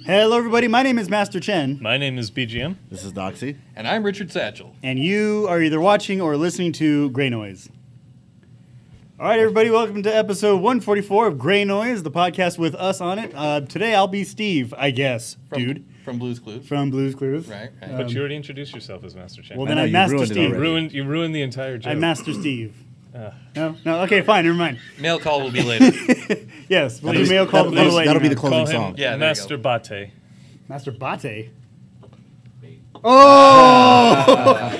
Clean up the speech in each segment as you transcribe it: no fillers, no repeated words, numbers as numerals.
Hello, everybody. My name is Master Chen. My name is BGM. This is Doxy. And I'm Richard Satchel. And you are either watching or listening to Greynoise. All right, everybody. Welcome to episode 144 of Greynoise, the podcast with us on it. Today, I'll be Steve, I guess, dude. From Blue's Clues. From Blue's Clues. Right. But you already introduced yourself as Master Chen. Well, then I'm Master Steve. You ruined the entire joke. I'm Master Steve. No? Okay, fine. Never mind. Mail call will be later. Yes, we'll do mail call a little later. That'll be the Call closing him song. Yeah, Master Bate. Master Bate. Oh!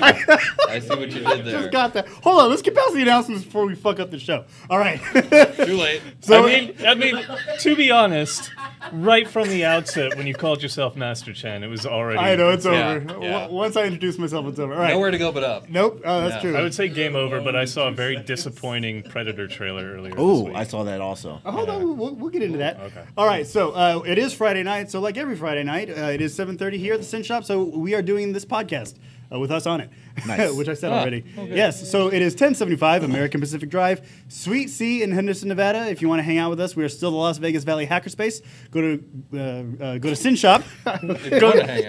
I see what you did there. Just got that. Hold on, let's get past the announcements before we fuck up the show. All right. Too late. So, I mean, to be honest, right from the outset, when you called yourself Master Chen, it was already. I know it's Yeah, over. yeah. Once I introduce myself, it's over. All right. Nowhere to go but up. Nope. Oh, that's Yeah. true. I would say game over, but I saw a very disappointing Predator trailer earlier. Oh, this week. I saw that also. Hold on, we'll get into that. Okay. All right, so it is Friday night. So like every Friday night, it is 7:30 here at the Sin Shop. So we are doing this podcast with us on it, Nice. which I said Ah, already. okay. Yes, so it is 1075 American Pacific Drive, Suite C in Henderson, Nevada. If you want to hang out with us, we are still the Las Vegas Valley Hackerspace. Go to Sin Shop.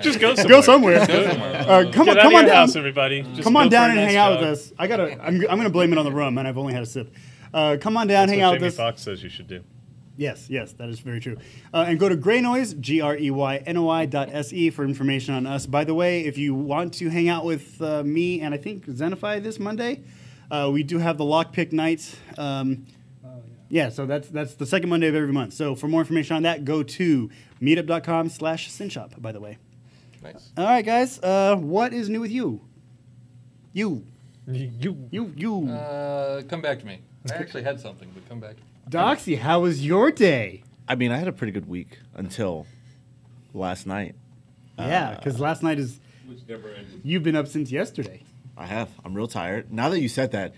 Just go somewhere. Go somewhere. Go somewhere. Come Get on, out of come your on down. house, everybody. Just Come go on for down a and nice hang out jog. with us. I'm gonna blame it on the rum, and I've only had a sip. Come on down, That's hang what out with Jamie us. Foxx says you should do. Yes, that is very true. And go to Greynoise, GREYNOI.se for information on us. By the way, if you want to hang out with me and I think Zenify this Monday, we do have the Lockpick Night. Yeah, so that's the second Monday of every month. So for more information on that, go to meetup.com/synshop, by the way. Nice. All right, guys. What is new with you? You. Come back to me. I actually had something, but come back. Doxy, how was your day? I mean, I had a pretty good week until last night. Yeah, because last night is... Which never ended. You've been up since yesterday. I have. I'm real tired. Now that you said that,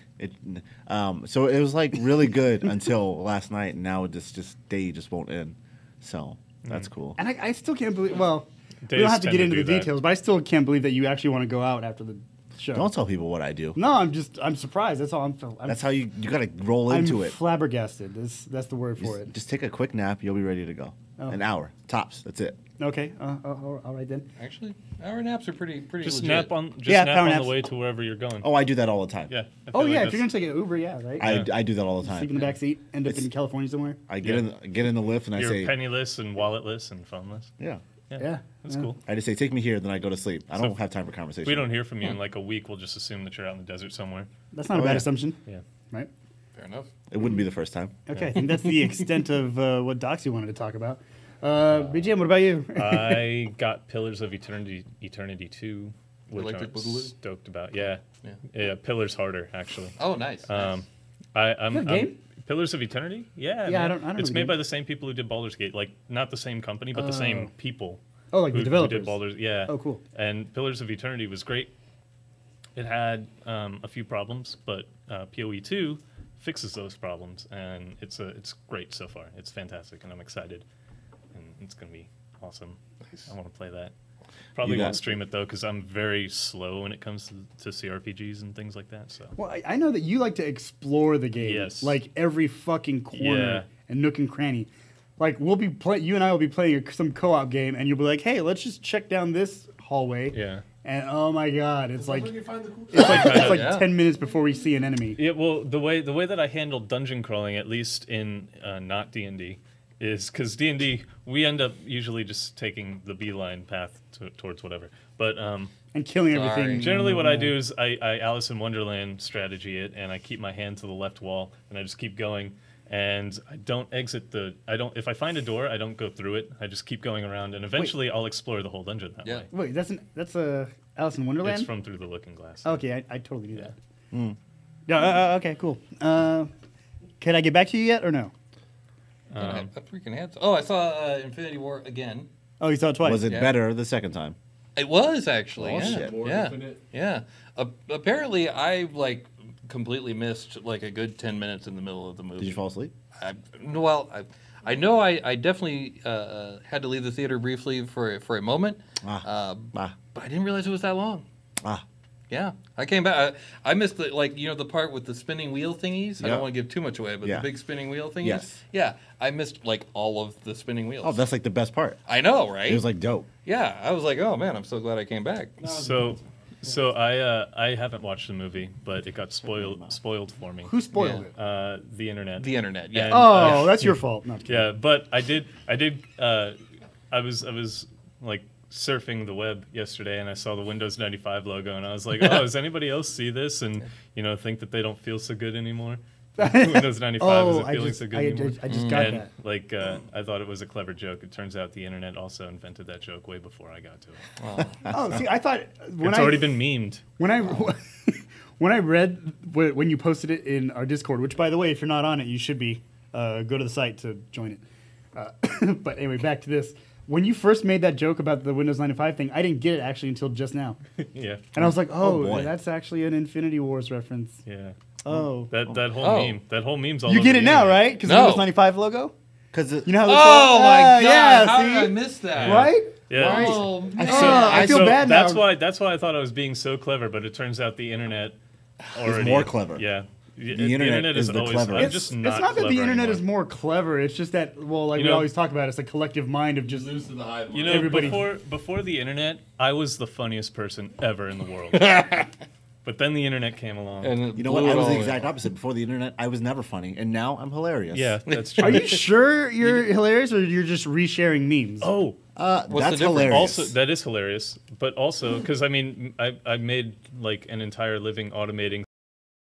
so it was like really good until last night, and now it just day just won't end. So that's cool. And I still can't believe... Well, we Days don't have to tend get into do the that. details, but I still can't believe that you actually want to go out after the show. Don't tell people what I do. No, I'm surprised. That's all. I'm That's how you got to roll into I'm it. flabbergasted. That's the word for it. Just take a quick nap. You'll be ready to go. Oh. An hour tops. That's it. Okay. All right then. Actually, hour naps are pretty Just legit. nap on Yeah, power on naps. the way to wherever you're going. Oh, I do that all the time. Yeah. I Oh feel yeah, like if you're gonna take an Uber, yeah, right. I do that all the Sleep in time. the back seat, end up It's- in California somewhere. I get in the lift and I you're say, penniless and walletless and phoneless. yeah. Yeah, That's yeah. cool. I just say, take me here, then I go to sleep. I So don't have time for conversation. If we don't hear from you in like a week, we'll just assume that you're out in the desert somewhere. That's not a Oh, bad yeah. assumption, Yeah. right? Fair enough. It wouldn't be the first time. Okay, I think that's the extent of what Doxy wanted to talk about. BGM, what about you? I got Pillars of Eternity 2, which Electric I'm Boogaloo? stoked about. Yeah. Yeah. Yeah, Pillars harder, actually. Oh, nice. I'm Good game? Pillars of Eternity? Yeah. Yeah, I man. don't know It's the made game. by the same people who did Baldur's Gate. Like, not the same company, but the same people. Oh, like who the developers. did Baldur's, yeah. Oh, cool. And Pillars of Eternity was great. It had a few problems, but PoE 2 fixes those problems, and it's great so far. It's fantastic, and I'm excited, and it's gonna be awesome. I want to play that. Probably You won't got- stream it though, because I'm very slow when it comes to CRPGs and things like that. So Well, I know that you like to explore the game, Yes. like every fucking corner Yeah. and nook and cranny. Like you and I will be playing some co-op game, and you'll be like, "Hey, let's just check down this hallway." yeah. And oh my god, it's like When you find the cool it's like Yeah. 10 minutes before we see an enemy. Yeah, well, the way that I handle dungeon crawling, at least in not D&D, is because D&D we end up usually just taking the beeline path towards whatever. But And killing Sorry. everything. generally, what I do is I Alice in Wonderland strategy it, and I keep my hand to the left wall, and I just keep going. And I don't exit if I find a door, I don't go through it. I just keep going around, and eventually I'll explore the whole dungeon that Yeah. way. Wait, that's a Alice in Wonderland. It's from Through the Looking Glass. Okay, I totally knew Yeah. that. Yeah. Okay. Cool. Can I get back to you yet or no? I freaking had. Oh, I saw Infinity War again. Oh, you saw it twice. Was it Yeah. better the second time? It was actually. Oh, yeah. shit. More Yeah. Infinite. Yeah. Apparently, I completely missed like a good 10 minutes in the middle of the movie. Did you fall asleep? I know I definitely had to leave the theater briefly for a moment, Ah. but I didn't realize it was that long. Ah. Yeah, I came back. I missed the part with the spinning wheel thingies. I Yeah. don't want to give too much away, but Yeah. the big spinning wheel thingies. Yes. Yeah, I missed all of the spinning wheels. Oh, that's like the best part. I know, right? It was like dope. yeah, I was like, oh man, I'm so glad I came back. So I haven't watched the movie, but it got spoiled for me. Who spoiled Yeah. it? The internet. The internet. Yeah. And, Oh, that's your fault. No, I'm kidding. Yeah, but I did. I was like surfing the web yesterday, and I saw the Windows 95 logo, and I was like, "Oh, does anybody else see this and think that they don't feel so good anymore? Windows 95 isn't feeling so good anymore." I just got And that. I thought it was a clever joke. It turns out the internet also invented that joke way before I got to it. Oh, see, I thought It's already been memed. when I when I read when you posted it in our Discord, which by the way, if you're not on it, you should be. Go to the site to join it. But anyway, back to this. When you first made that joke about the Windows 95 thing, I didn't get it actually until just now, Yeah, and I was like, Oh, "Oh, boy. that's actually an Infinity Wars reference." yeah. Oh, That whole Oh. meme's all you over get the it now, internet. right? Because No. the Windows 95 logo. Because You know how it looks Oh like? my god! Yeah, How see? did I miss that? Right? Yeah. Oh man. I feel bad now. That's why I thought I was being so clever, but it turns out the internet already more clever. Yeah, The internet is the always. cleverest. I'm just It's not not that the clever internet anymore. is more clever. It's just that, well, like You we know- always talk about, it's a collective mind of just. Lose to the hive mind. You know, Everybody- before the internet, I was the funniest person ever in the world. But then the internet came along. And it You know what? blew I it was the all exact away. opposite. Before the internet, I was never funny, and now I'm hilarious. yeah, that's true. Are you sure you're hilarious, or you're just resharing memes? Oh, What's the that's difference? hilarious. also that is hilarious. But also because I made like an entire living automating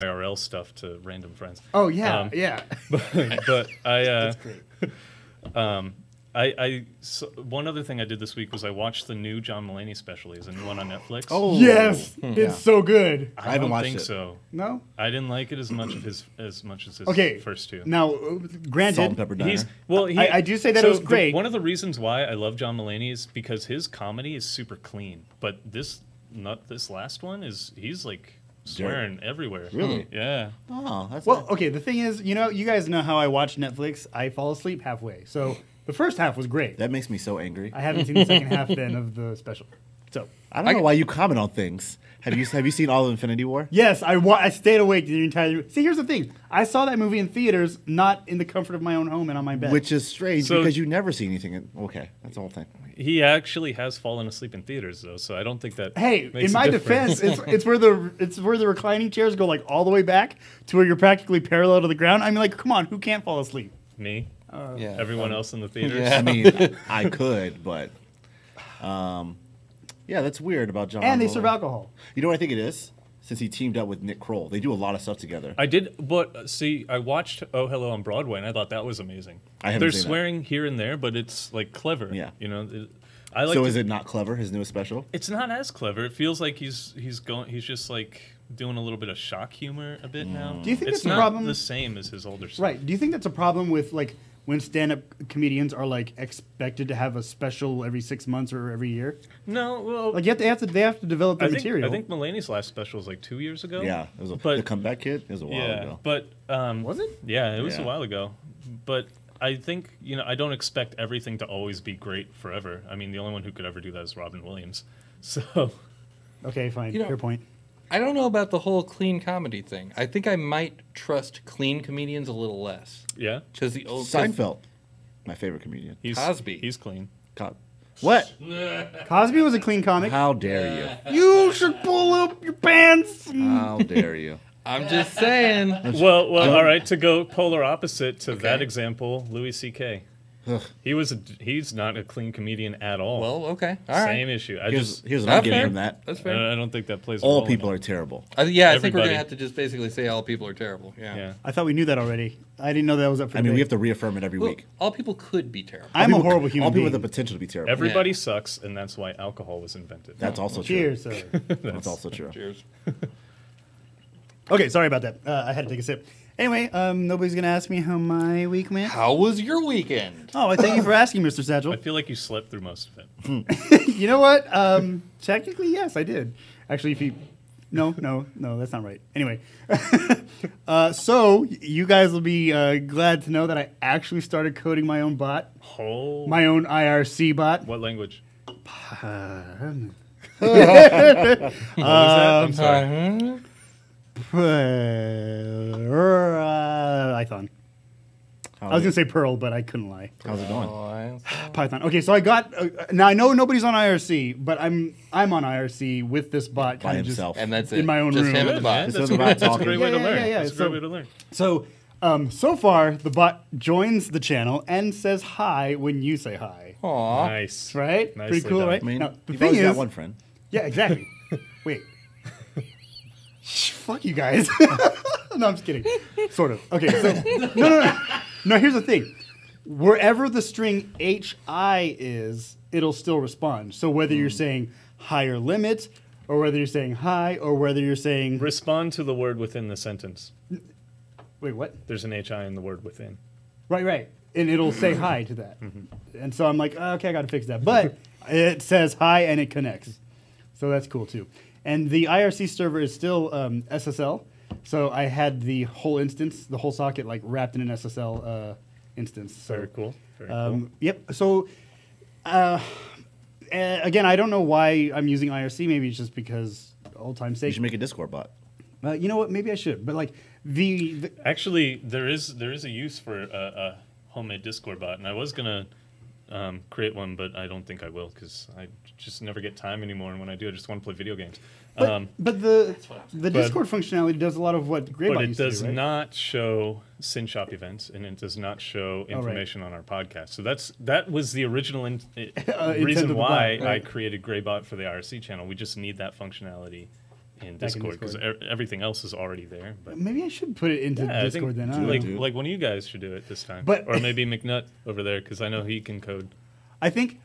IRL stuff to random friends. Oh yeah, Um, yeah. But I, That's great. so one other thing I did this week was I watched the new John Mulaney special. He's a new one on Netflix. Oh, Yes, Yeah. it's so good. I haven't don't watched think it. so. No. I didn't like it as much as his Okay. first two. Now, Salt and granted, Pepper Diner. I do say that it was great. One of the reasons why I love John Mulaney is because his comedy is super clean. But this last one he's like swearing everywhere. Really? Yeah. Oh, that's well, okay. The thing is, you guys know how I watch Netflix. I fall asleep halfway. So the first half was great. that makes me so angry. I haven't seen the second half then of the special. So I don't know why you comment on things. Have you seen all of Infinity War? yes, I stayed awake the entire. See, here's the thing. I saw that movie in theaters, not in the comfort of my own home and on my bed. Which is strange So- because you never see anything. Okay, that's the whole thing. He actually has fallen asleep in theaters though, so I don't think that. Hey, makes in a my difference. defense, it's where the reclining chairs go like all the way back to where you're practically parallel to the ground. I mean, like, come on, who can't fall asleep? Me, Yeah. everyone else in the theaters. Yeah. I mean, I could, but yeah, that's weird about John. And they Mulaney. serve alcohol. You know what I think it is? Since he teamed up with Nick Kroll, they do a lot of stuff together. I did, but see, I watched Oh Hello on Broadway, and I thought that was amazing. I haven't They're seen that. swearing here and there, but it's like clever. Yeah. I like. So is it not clever? His newest special? It's not as clever. It feels like he's just like doing a little bit of shock humor a bit now. Do you think it's that's a not problem? the same as his older stuff? Right. Do you think that's a problem with like when stand-up comedians are like expected to have a special every 6 months or every year? No, well, Like they have to develop their material. I think Mulaney's last special was like 2 years ago. Yeah, it was But- the Comeback Kid. It was a while Yeah, ago. but Was it? Yeah, it was a Yeah. while ago. But I think I don't expect everything to always be great forever. I mean, the only one who could ever do that is Robin Williams. So Okay, fine. You know- Fair point. I don't know about the whole clean comedy thing. I think I might trust clean comedians a little less. yeah, Because the old Seinfeld, my favorite comedian. he's Cosby. He's clean. What? Cosby was a clean comic. How dare You should pull up your pants. you? How dare you? I'm just saying. Well, all right. To go polar opposite to that Okay. example, Louis C.K. Ugh. He's not a clean comedian at all. Well, okay. All right. Same issue. Here's what I'm That's getting fair. from that. That's fair. I don't think that plays. a All role in people it. are terrible. I think we're going Everybody. to have to just basically say all people are terrible. Yeah. Yeah. I thought we knew that already. I didn't know that was up for I mean, we have debate. to reaffirm it every Well, week. all people could be terrible. I'm a People- horrible human All people being. with the potential to be terrible. Everybody Yeah. sucks, and that's why alcohol was invented. That's also true. Cheers, sir. That's also true. Cheers. Okay, sorry about that. I had to take a sip. Anyway, nobody's gonna ask me how my week went. How was your weekend? Oh, I thank you for asking, Mr. Satchel. I feel like you slept through most of it. You know what? Technically, yes, I did. Actually, if you, no, that's not right. Anyway, so you guys will be glad to know that I actually started coding my own bot, Oh, my own IRC bot. what language? Python. What was that? I'm sorry. I was gonna say Perl, but I couldn't lie. How's it going? Python. Okay, so I got. Now I know nobody's on IRC, but I'm on IRC with this bot By kind of himself. And that's it. In my own just room. him and Good, the man. bot. That's That's, about that's a talking. great way to Yeah, learn. yeah, yeah. That's a So- great way to learn. So far the bot joins the channel and says hi when you say hi. Aw. Nice. Right? Nicely Pretty cool, done. right? I mean, Now, the you've thing always is, got one friend. yeah, exactly. Wait. Fuck you guys. No, I'm just kidding. Sort of. Okay, so no. No, here's the thing. Wherever the string HI is, it'll still respond. So whether you're saying higher limit, or whether you're saying hi, or whether you're saying Respond to the word within the sentence. wait, what? There's an HI in the word within. Right. And it'll say hi to that. And so I'm like, okay, I got to fix that. But it says hi and it connects. So that's cool too. And the IRC server is still SSL. So I had the whole instance, the whole socket, like wrapped in an SSL instance. So, Very cool. Very cool. Yep. So again, I don't know why I'm using IRC. Maybe it's just because old time's You sake. should make a Discord bot. You know what? Maybe I should. But like the Actually, there is a use for a homemade Discord bot, and I was gonna create one, but I don't think I will because I just never get time anymore. And when I do, I just want to play video games. But the Discord functionality does a lot of what Greybot But it used to does do, right? not show SynShop events, and it does not show right. information on our podcast. So that was the original Intent of reason the why bot, right. I created Greybot for the IRC channel. We just need that functionality in Back in Discord because Discord. everything else is already there. But Maybe I should put it into yeah, I Discord think then. I don't like know. like one of you guys should do it this time, But- or maybe McNutt over there because I know he can code. I think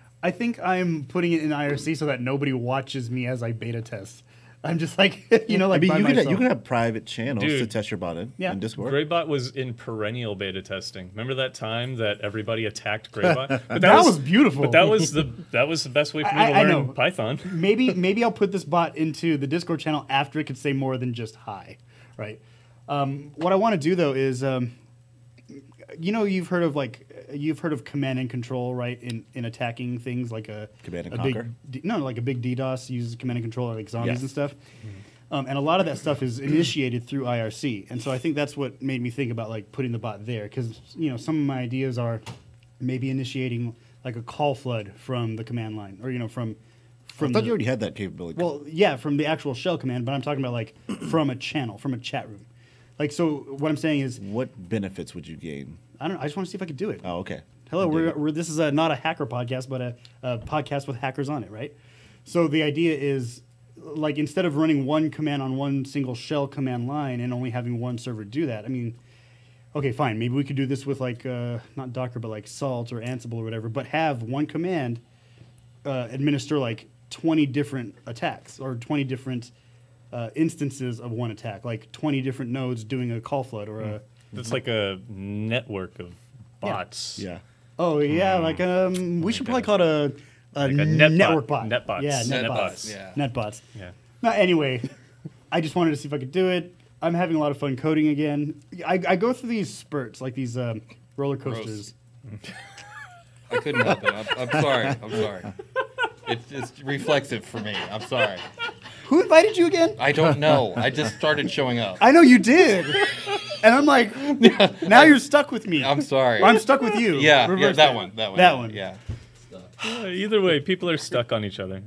I'm putting it in IRC so that nobody watches me as I beta test. I'm just like, like I mean, by you myself. can have private channels to Dude. test your bot in Discord. Greybot was in perennial beta testing. Remember that time that everybody attacked Greybot? But That was beautiful. But that was the best way for me to I learn know. Python. maybe I'll put this bot into the Discord channel after it could say more than just hi, right? What I want to do though is, you've heard of command and control, right? In attacking things like a Command and a conquer? like a big DDoS uses command and control like zombies Yes. and stuff. And a lot of that stuff is initiated through IRC, and so I think that's what made me think about like putting the bot there because some of my ideas are maybe initiating like a call flood from the command line, or from I thought you already had that capability. well, yeah, from the actual shell command, but I'm talking about like from a channel, from a chat room. Like, so what I'm saying is, what benefits would you gain? I don't know. I just want to see if I could do it. Oh, okay. Hello, I dig it. we're this is not a hacker podcast, but a podcast with hackers on it, right? So the idea is, like, instead of running one command on one single shell command line and only having one server do that, I mean, okay, fine. Maybe we could do this with like not Docker, but like Salt or Ansible or whatever, but have one command administer like 20 different attacks or 20 different instances of one attack, like 20 different nodes doing a call flood or a. It's like a network of bots. Yeah. Oh yeah, like we should probably call it a Like a net network bot. bot. Netbots. Yeah, Netbots. netbots. Yeah. Netbots. Yeah. No, anyway, I just wanted to see if I could do it. I'm having a lot of fun coding again. I go through these spurts, like these roller coasters. I couldn't help it. I'm sorry. I'm sorry. It's reflexive for me. I'm sorry. Who invited you again? I don't know. I just started showing up. I know you did, and I'm like, now you're stuck with me. I'm sorry. Or I'm stuck with you. Yeah, Reverse that it. one. That one. That one. Yeah. Yeah, either way, people are stuck on each other.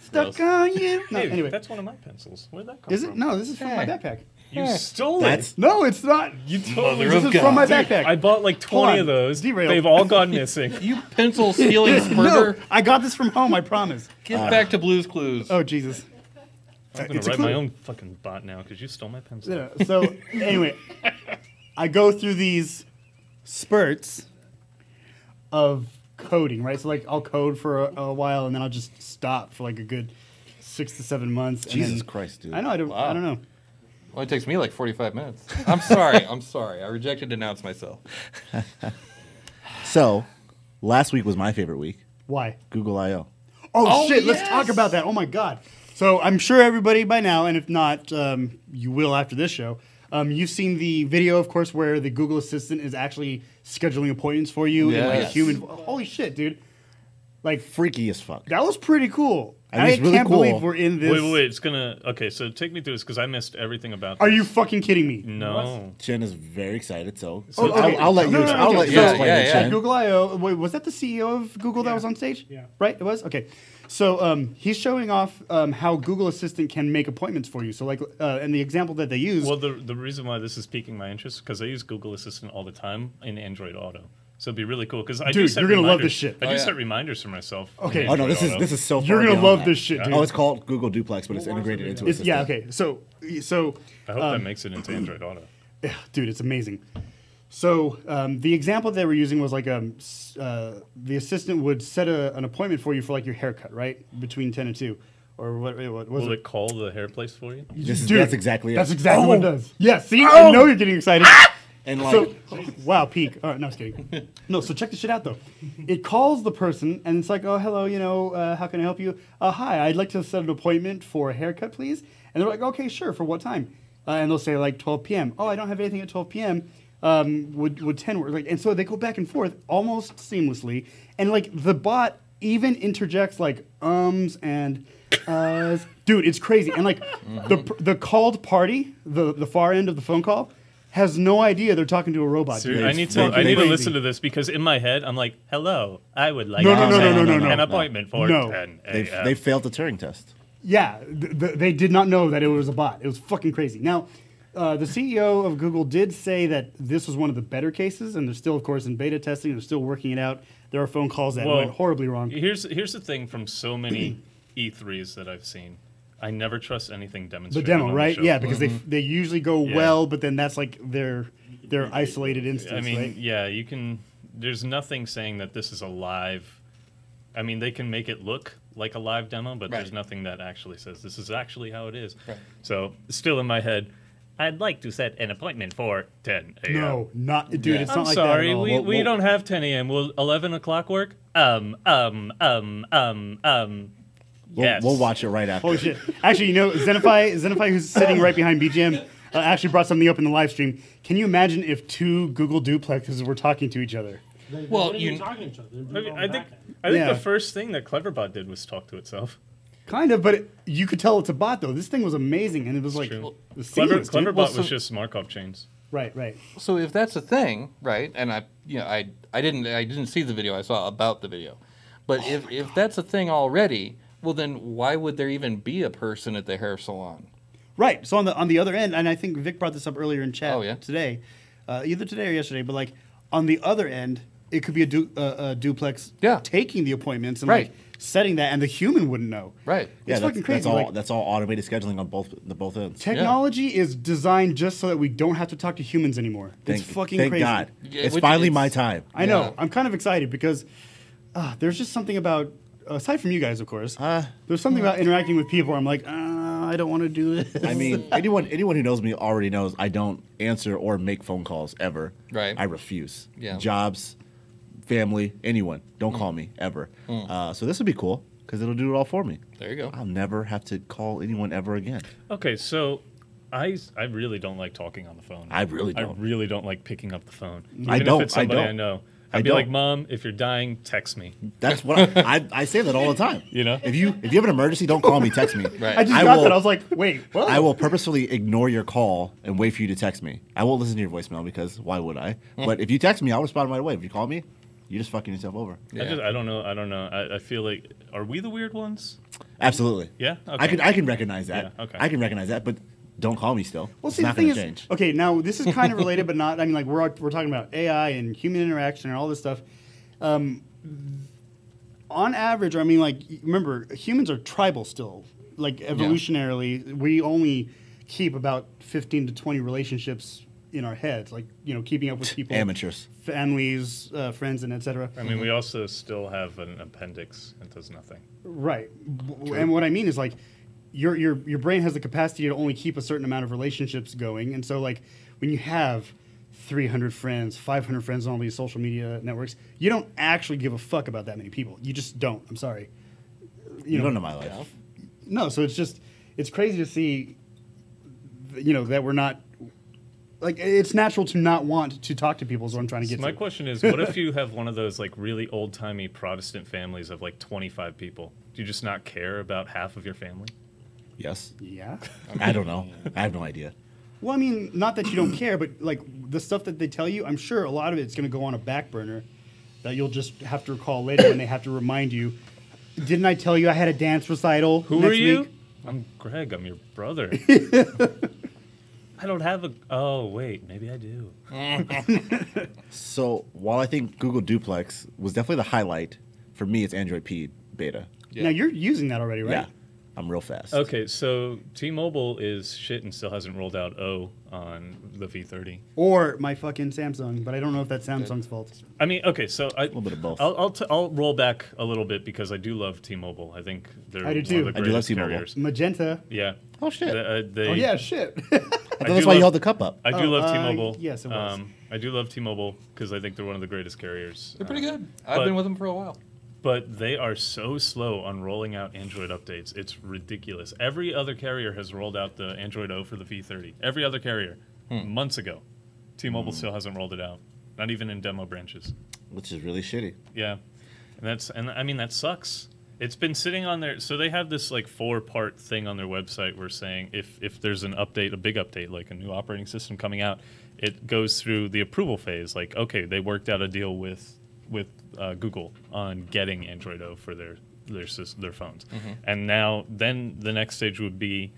Stuck gross. on you. No, Hey, anyway, that's one of my pencils. Where'd that come is from? it? No, this is from my Hey. backpack. You stole That's it. No, it's not. You totally Mother This of is from my God. backpack. I bought like 20 on. of those. Derail. They've all gone missing. You pencil stealing No, spurter. I got this from home. I promise. Get back to Blue's Clues. Oh Jesus. I'm gonna It's a write my clue. own fucking bot now because you stole my pencil. Yeah, so anyway, I go through these spurts of coding, right? So like I'll code for a while and then I'll just stop for like a good 6 to 7 months. And Jesus then, Christ, dude. I know. I don't Wow. know. Well, it takes me like 45 minutes. I'm sorry. I'm sorry. I rejected to announce myself. So, last week was my favorite week. Why? Google I/O. Oh, shit! yes! Let's talk about that. Oh my god! So I'm sure everybody by now, and if not, you will after this show. You've seen the video, of course, where the Google Assistant is actually scheduling appointments for you in like Yes. human. Holy shit, dude! Like Freaky as fuck. that was pretty cool. I mean, it's really can't cool. believe we're in this. Wait. It's gonna. Okay, so take me through this because I missed everything about. Are this. you fucking kidding me? No. Chen is very excited, so So- okay. I'll let you. No, no, no, I'll okay. let you So- explain Yeah, it, yeah. Chen. Google I/O. Wait, was that the CEO of Google that was on stage? Yeah. Right, it was? Okay. So he's showing off how Google Assistant can make appointments for you. So like, and the example that they use. Well, the reason why this is piquing my interest because I use Google Assistant all the time in Android Auto. So it'd be really cool because I do Dude, set you're gonna love reminders. this shit. I do Oh, yeah. set reminders for myself. in Okay. Oh no, Android this is so. You're far gonna beyond love that. this shit, dude. Oh, it's called Google Duplex, but it's Well, integrated why into is it Assistant. Yeah, okay. So I hope that makes it into Android Auto. yeah, dude, it's amazing. So the example they were using was like the assistant would set an appointment for you for like your haircut, right? Between 10 and 2. Or what was Will it? it call the hair place for you? That's exactly it. That's exactly what it does. Yeah, see? I know you're getting excited. And like, So, wow, peak. All right, no, I was kidding. No, so check this shit out, though. It calls the person, and it's like, oh, hello, how can I help you? Hi, I'd like to set an appointment for a haircut, please. And they're like, okay, sure, for what time? And they'll say, like, 12 p.m. Oh, I don't have anything at 12 p.m. Would 10 work? Like, and so they go back and forth almost seamlessly. And, like, the bot even interjects, like, and dude, it's crazy. And, like, the called party, the far end of the phone call, has no idea they're talking to a robot. Seriously, dude. I need It's to. I fucking need to crazy. listen to this because in my head I'm like, "Hello, I would like No, to no, no, set no, no, no, an no. appointment for No. 10 they a.m." failed the Turing test. Yeah, they did not know that it was a bot. It was fucking crazy. Now, the CEO of Google did say that this was one of the better cases, and they're still, of course, in beta testing. They're still working it out. There are phone calls that Well, went horribly wrong. Here's the thing from so many E3s that I've seen. I never trust anything The demonstrated. demo, on right? The show. Yeah, because they usually go Yeah. well, but then that's like their isolated instance, I mean, right? yeah, you can. There's nothing saying that this is a live. I mean, they can make it look like a live demo, but there's Right. nothing that actually says this is actually how it is. Right. So, still in my head, I'd like to set an appointment for 10 a.m. No, not dude. Yeah. It's I'm not like sorry, that at all. we don't have 10 a.m. Will 11 o'clock work? Yes. We'll watch it right after. Holy shit! Actually, you know, Zenify, who's sitting right behind BGM, actually brought something up in the live stream. Can you imagine if two Google duplexes were talking to each other? Well, you talking to each other. They're doing it on I the think back end. I think Yeah. the first thing that Cleverbot did was talk to itself. Kind of, but you could tell it's a bot though. This thing was amazing, and it was like true. it was seamless, dude. Cleverbot Well, was so- just Markov chains. Right, right. So if that's a thing, right? And I didn't see the video. I saw about the video. But if that's a thing already, well then why would there even be a person at the hair salon? Right. So on the other end, and I think Vic brought this up earlier in chat Oh, yeah? today, either today or yesterday, but like on the other end, it could be a duplex Yeah. taking the appointments and Right. like setting that, and the human wouldn't know. Right. It's fucking crazy. Like, That's all automated scheduling on both ends. technology is designed just so that we don't have to talk to humans anymore. It's fucking thank crazy. God. Yeah, It's which finally it's- my time. I know. Yeah. I'm kind of excited because there's just something about, aside from you guys, of course, there's something about interacting with people. I'm like, I don't want to do this. I mean, anyone who knows me already knows I don't answer or make phone calls ever. Right. I refuse. Yeah. Jobs, family, anyone. Don't call me ever. So this would be cool because it'll do it all for me. There you go. I'll never have to call anyone ever again. Okay, so I really don't like talking on the phone. I really I don't. really don't like picking up the phone. I Even don't, if it's I somebody I don't. know. I I'd be like, don't. Mom, if you're dying, text me. That's what I say that all the time. You know? if you have an emergency, don't call me. Text me. Right. I just I got will- that. I was like, wait, what? I will purposefully ignore your call and wait for you to text me. I won't listen to your voicemail because why would I? But if you text me, I'll respond right away. If you call me, you're just fucking yourself over. Yeah. I don't know. I feel like, are we the weird ones? Absolutely. Yeah? Okay. I can recognize that. Yeah, okay. I can recognize that, but don't call me still. Well, It's see, the not thing going is, to change. okay, now this is kind of related, but not. I mean, like we're talking about AI and human interaction and all this stuff. On average, I mean, like remember, humans are tribal still. Like evolutionarily, we only keep about 15 to 20 relationships in our heads. Like keeping up with people, Amateurs. families, friends, and etc. I mean, we also still have an appendix that does nothing. Right. And what I mean is like your brain has the capacity to only keep a certain amount of relationships going. And so like when you have 300 friends, 500 friends on all these social media networks, you don't actually give a fuck about that many people. You just don't. I'm sorry. You don't know my life. No, so it's crazy to see that we're not like it's natural to not want to talk to people is what I'm trying to So get my to. question is, what if you have one of those like really old-timey Protestant families of like 25 people? Do you just not care about half of your family? Yes. Yeah. I don't know. I have no idea. Well, I mean, not that you don't care, but like the stuff that they tell you, I'm sure a lot of it's going to go on a back burner that you'll just have to recall later when they have to remind you. Didn't I tell you I had a dance recital? Who next are you? week? I'm Greg. I'm your brother. I don't have a. Oh wait, maybe I do. So while I think Google Duplex was definitely the highlight, for me it's Android P beta. Yeah. Now you're using that already, right? Yeah. I'm real fast. Okay, so T-Mobile is shit and still hasn't rolled out O on the V30. Or my fucking Samsung, but I don't know if that's Samsung's fault. I mean, okay, so a little bit of both. I'll roll back a little bit because I do love T-Mobile. I think they're I do one too. of the I do love greatest T-Mobile. carriers. Magenta. Yeah. Oh, shit. They, Oh yeah, shit. I thought that's why you held the cup up. I do Oh, love T-Mobile. yes, it was. I do love T-Mobile because I think they're one of the greatest carriers. They're pretty good. I've but- been with them for a while. But they are so slow on rolling out Android updates. It's ridiculous. Every other carrier has rolled out the Android O for the V30. Every other carrier, months ago. T-Mobile still hasn't rolled it out. Not even in demo branches. Which is really shitty. Yeah, and I mean that sucks. It's been sitting on there. So they have this like 4-part thing on their website where saying if there's an update, a big update, like a new operating system coming out, it goes through the approval phase. Like, okay, they worked out a deal with Google on getting Android O for their phones, and now then the next stage would be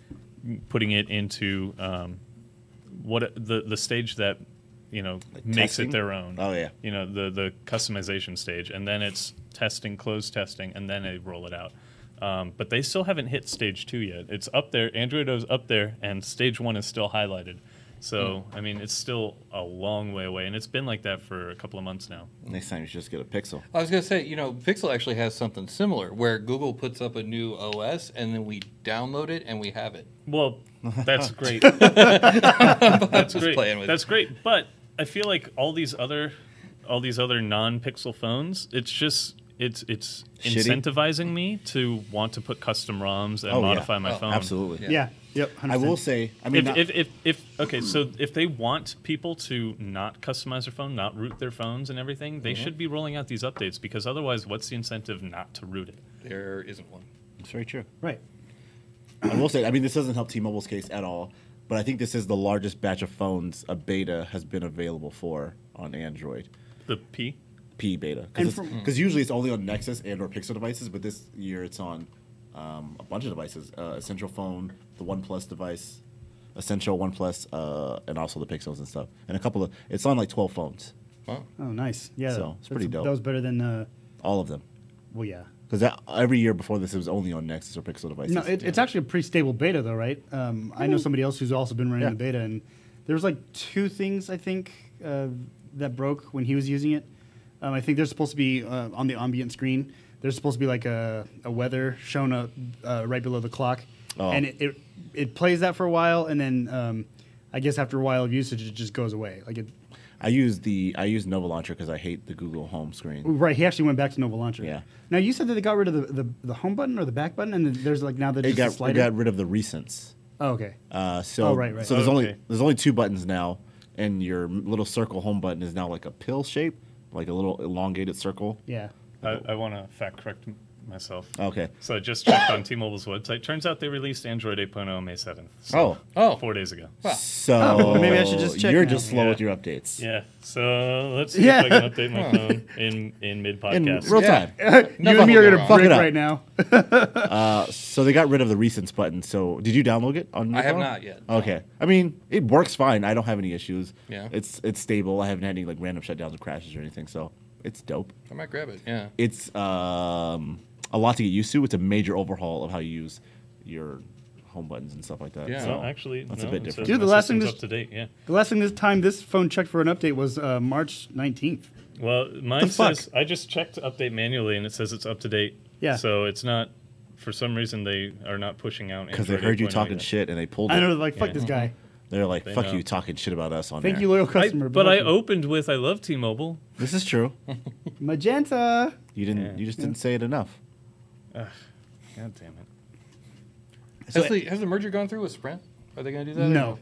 putting it into what the stage that makes testing? it their own. Oh, yeah. The customization stage, and then it's testing, closed testing, and then they roll it out. But they still haven't hit stage 2 yet. It's up there. Android O's up there, and stage 1 is still highlighted. So, I mean, it's still a long way away, and it's been like that for a couple of months now. Next time you should just get a Pixel. I was going to say, Pixel actually has something similar where Google puts up a new OS and then we download it and we have it. Well, that's great. That's great. Playing with That's great. But I feel like all these other non-Pixel phones, it's Shitty? incentivizing me to want to put custom ROMs and modify my phone. Absolutely. Yeah. Yep. 100%. I will say, I mean, If they want people to not customize their phone, not root their phones and everything, they should be rolling out these updates, because otherwise, what's the incentive not to root it? There isn't one. it's very true. Right. I will say, I mean, this doesn't help T-Mobile's case at all, but I think this is the largest batch of phones a beta has been available for on Android. The P? P beta. And Because usually it's only on Nexus and or Pixel devices, but this year it's on a bunch of devices. Essential phone, the OnePlus device, Essential OnePlus, and also the Pixels and stuff. And it's on like 12 phones. Wow. Oh, nice. Yeah. So, it's pretty dope. That was better than. All of them. Well, yeah. Because every year before this, it was only on Nexus or Pixel devices. No, it's actually a pretty stable beta, though, right? I know somebody else who's also been running Yeah. the beta, and there was like 2 things I think that broke when he was using it. I think there's supposed to be on the ambient screen. There's supposed to be like a weather shown up right below the clock, and it plays that for a while, and then I guess after a while of usage, it just goes away. Like I use Nova Launcher because I hate the Google home screen. right, he actually went back to Nova Launcher. Yeah. Now you said that they got rid of the home button or the back button, and then there's like now that They just a got, slider. they got rid of the recents. Oh, okay. So right. So there's Okay. only 2 buttons now, and your little circle home button is now like a pill shape, like a little elongated circle. Yeah. I want to fact correct myself. Okay. So I just checked on T-Mobile's website. Turns out they released Android 8.0 May 7th. So Oh. 4 days ago. So well, maybe I should just check you're now. just slow Yeah. with your updates. Yeah. So let's see Yeah. if I can update my phone in mid In podcast. real Yeah. time. You and me are Nothing gonna wrong. Fuck break it up. right now. So they got rid of the recents button. So did you download it on your I have phone? not yet. Okay. I mean, it works fine. I don't have any issues. Yeah. It's stable. I haven't had any like random shutdowns or crashes or anything. So it's dope. I might grab it. Yeah. It's a lot to get used to. It's a major overhaul of how you use your home buttons and stuff like that. Yeah. So Well, actually, that's no, a bit it different. says Dude, the my last thing system's this- up to date. Yeah. The last thing this time this phone checked for an update was March 19th. Well, mine fuck? says I just checked to update manually, and it says it's up to date. Yeah. So it's not. For some reason, they are not pushing out. Because they Android heard you 8.0 talking yet. shit and they pulled it. I know, like, fuck Yeah. this guy. They're like, They fuck know. you talking shit about us on Thank there. you, loyal customer. But I welcome. opened with I love T-Mobile. This is true. Magenta. You didn't. Yeah. You just didn't say it enough. God damn it. So- Has the merger gone through with Sprint? Are they going to do that? No,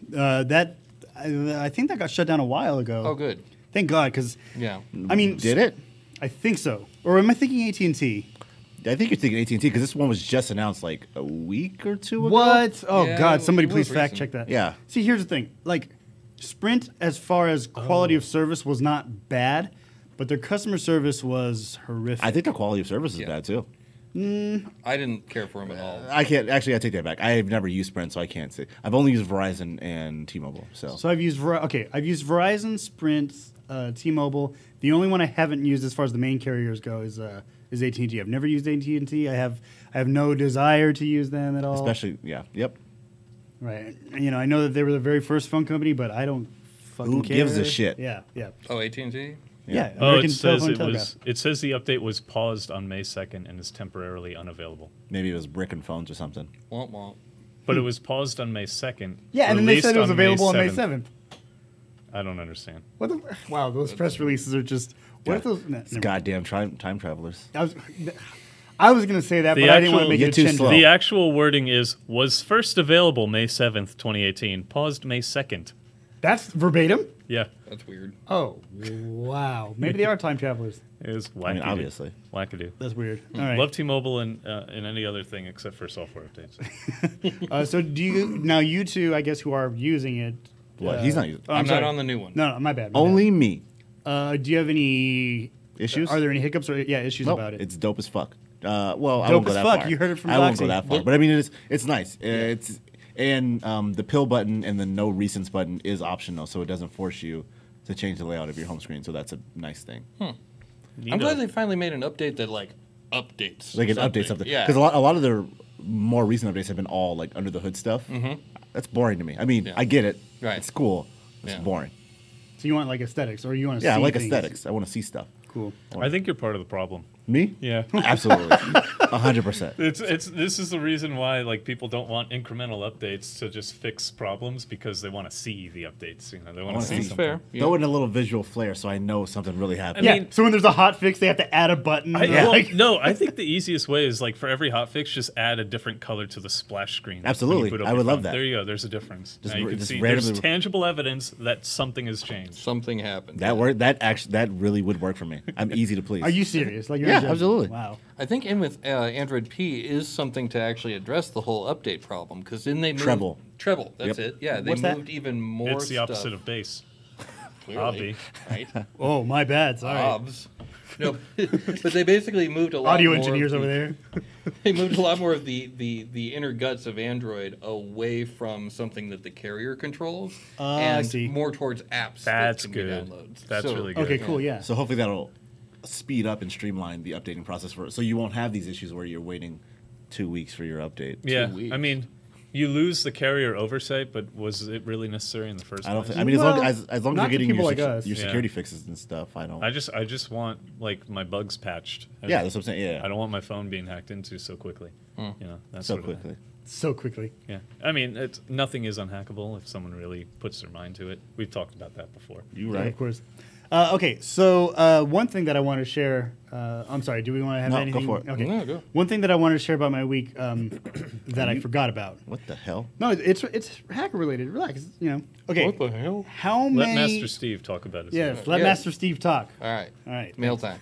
I think that got shut down a while ago. Oh, good. Thank God, because Yeah. I mean, Did it? I think so. Or am I thinking AT&T? I think you're thinking AT&T because this one was just announced like a week or 2 ago. What? Oh Yeah, God! Somebody it please was fact recent. check that. Yeah. See, here's the thing. Like, Sprint, as far as quality of service, was not bad, but their customer service was horrific. I think the quality of service is Yeah. bad too. I didn't care for him at all. I can't actually. I take that back. I have never used Sprint, so I can't say. I've only used Verizon and T-Mobile. So So I've used I've used Verizon, Sprint, T-Mobile. The only one I haven't used as far as the main carriers go is AT&T. I've never used AT&T. I have no desire to use them at all. especially, yeah, yep. Right. You know, I know that they were the very first phone company, but I don't fucking Who care. gives a shit? Yeah. Oh, AT&T? Yeah. Oh, American it says Telephone it Telegraph. was. It says the update was paused on May 2nd and is temporarily unavailable. Maybe it was bricking phones or something. Womp womp. But it was paused on May 2nd. Yeah, and then they released said it was on available on May 7th. 7th. I don't understand. What the? Wow, those press releases are just. What if those? Nah, It's never mind. goddamn time travelers. I was going to say that, The but I didn't want to actual- make You're it a too chin slow. The actual wording is was first available May 7th, 2018. Paused May 2nd. That's verbatim. Yeah, That's weird. Oh, wow. Maybe they are time travelers. it was wackadoo. I mean, obviously. Wackadoo. That's weird. All right. Love T-Mobile and any other thing except for software updates. So do you now? You two, I guess, who are using it? What? He's not using. Oh, I'm sorry. not on the new one. No, my bad. my Only me. bad. Do you have any Issues? Are there any hiccups or issues Nope, about it? It's dope as fuck. Well, I Dope won't go as that fuck. far. You heard it from I won't Doxy. go that far, but I mean, it's nice. It's and the pill button and the no recents button is optional, so it doesn't force you to change the layout of your home screen. So that's a nice thing. I'm glad they finally made an update that like updates. They can something. update something. Yeah. Because a lot of their more recent updates have been all like under the hood stuff. Mm-hmm. That's boring to me. I mean, Yeah. I get it. Right. It's cool. It's Yeah. boring. So you want like aesthetics, or you want to Yeah, I see like things? aesthetics. I want to see stuff. Cool. I think you're part of the problem. Me? Yeah. Absolutely. 100%. This is the reason why like people don't want incremental updates to just fix problems, because they want to see the updates. You know, they want wanna to see see That's something. fair. Yeah. Throw in a little visual flair so I know something really happened. Yeah. mean- so when there's a hot fix, they have to add a button. Well, Like- no, I think the easiest way is like for every hotfix, just add a different color to the splash screen. when you Absolutely. boot up I your would love phone. that. There you go. There's a difference. Just Now you ra- can just see randomly- there's tangible evidence that something has changed. Something happened. That really would work for me. I'm easy to please. Are you serious? Like, you're Yeah, not joking? absolutely. Wow. I think in with Android P is something to actually address the whole update problem, because then they moved, Treble. Treble. That's Yep. it. Yeah, they What's that? moved even more. It's the opposite stuff, of bass. clearly, right? Oh, my bad. Sorry. Obs. No, but they basically moved a lot. Audio more engineers of over the- there. They moved a lot more of the inner guts of Android away from something that the carrier controls, I and see. more towards apps. That's that can be good. downloads. That's really good. Okay, cool. Yeah. So hopefully that'll speed up and streamline the updating process so you won't have these issues where you're waiting 2 weeks for your update. Yeah, weeks. I mean, you lose the carrier oversight, but was it really necessary in the first I don't place? think. I mean, as Well, long as not you're to getting people your, like us. your Yeah. security fixes and stuff, I don't. I just want like my bugs patched. Yeah, that's what I'm saying. Yeah, I don't want my phone being hacked into so quickly. You know, that's so sort of quickly. So quickly. Yeah, I mean, nothing is unhackable if someone really puts their mind to it. We've talked about that before. You Yeah, right? of course. Okay, so one thing that I want to share. I'm sorry. Do we want to have No, go anything? for it. Okay. No, go. One thing that I wanted to share about my week that I forgot about. What the hell? No, it's hacker related. Relax. You know. Okay. What the hell? Let How many? Master Steve talk about it. Yes. Let Yeah. Master Steve talk. All right. All right. Mail time.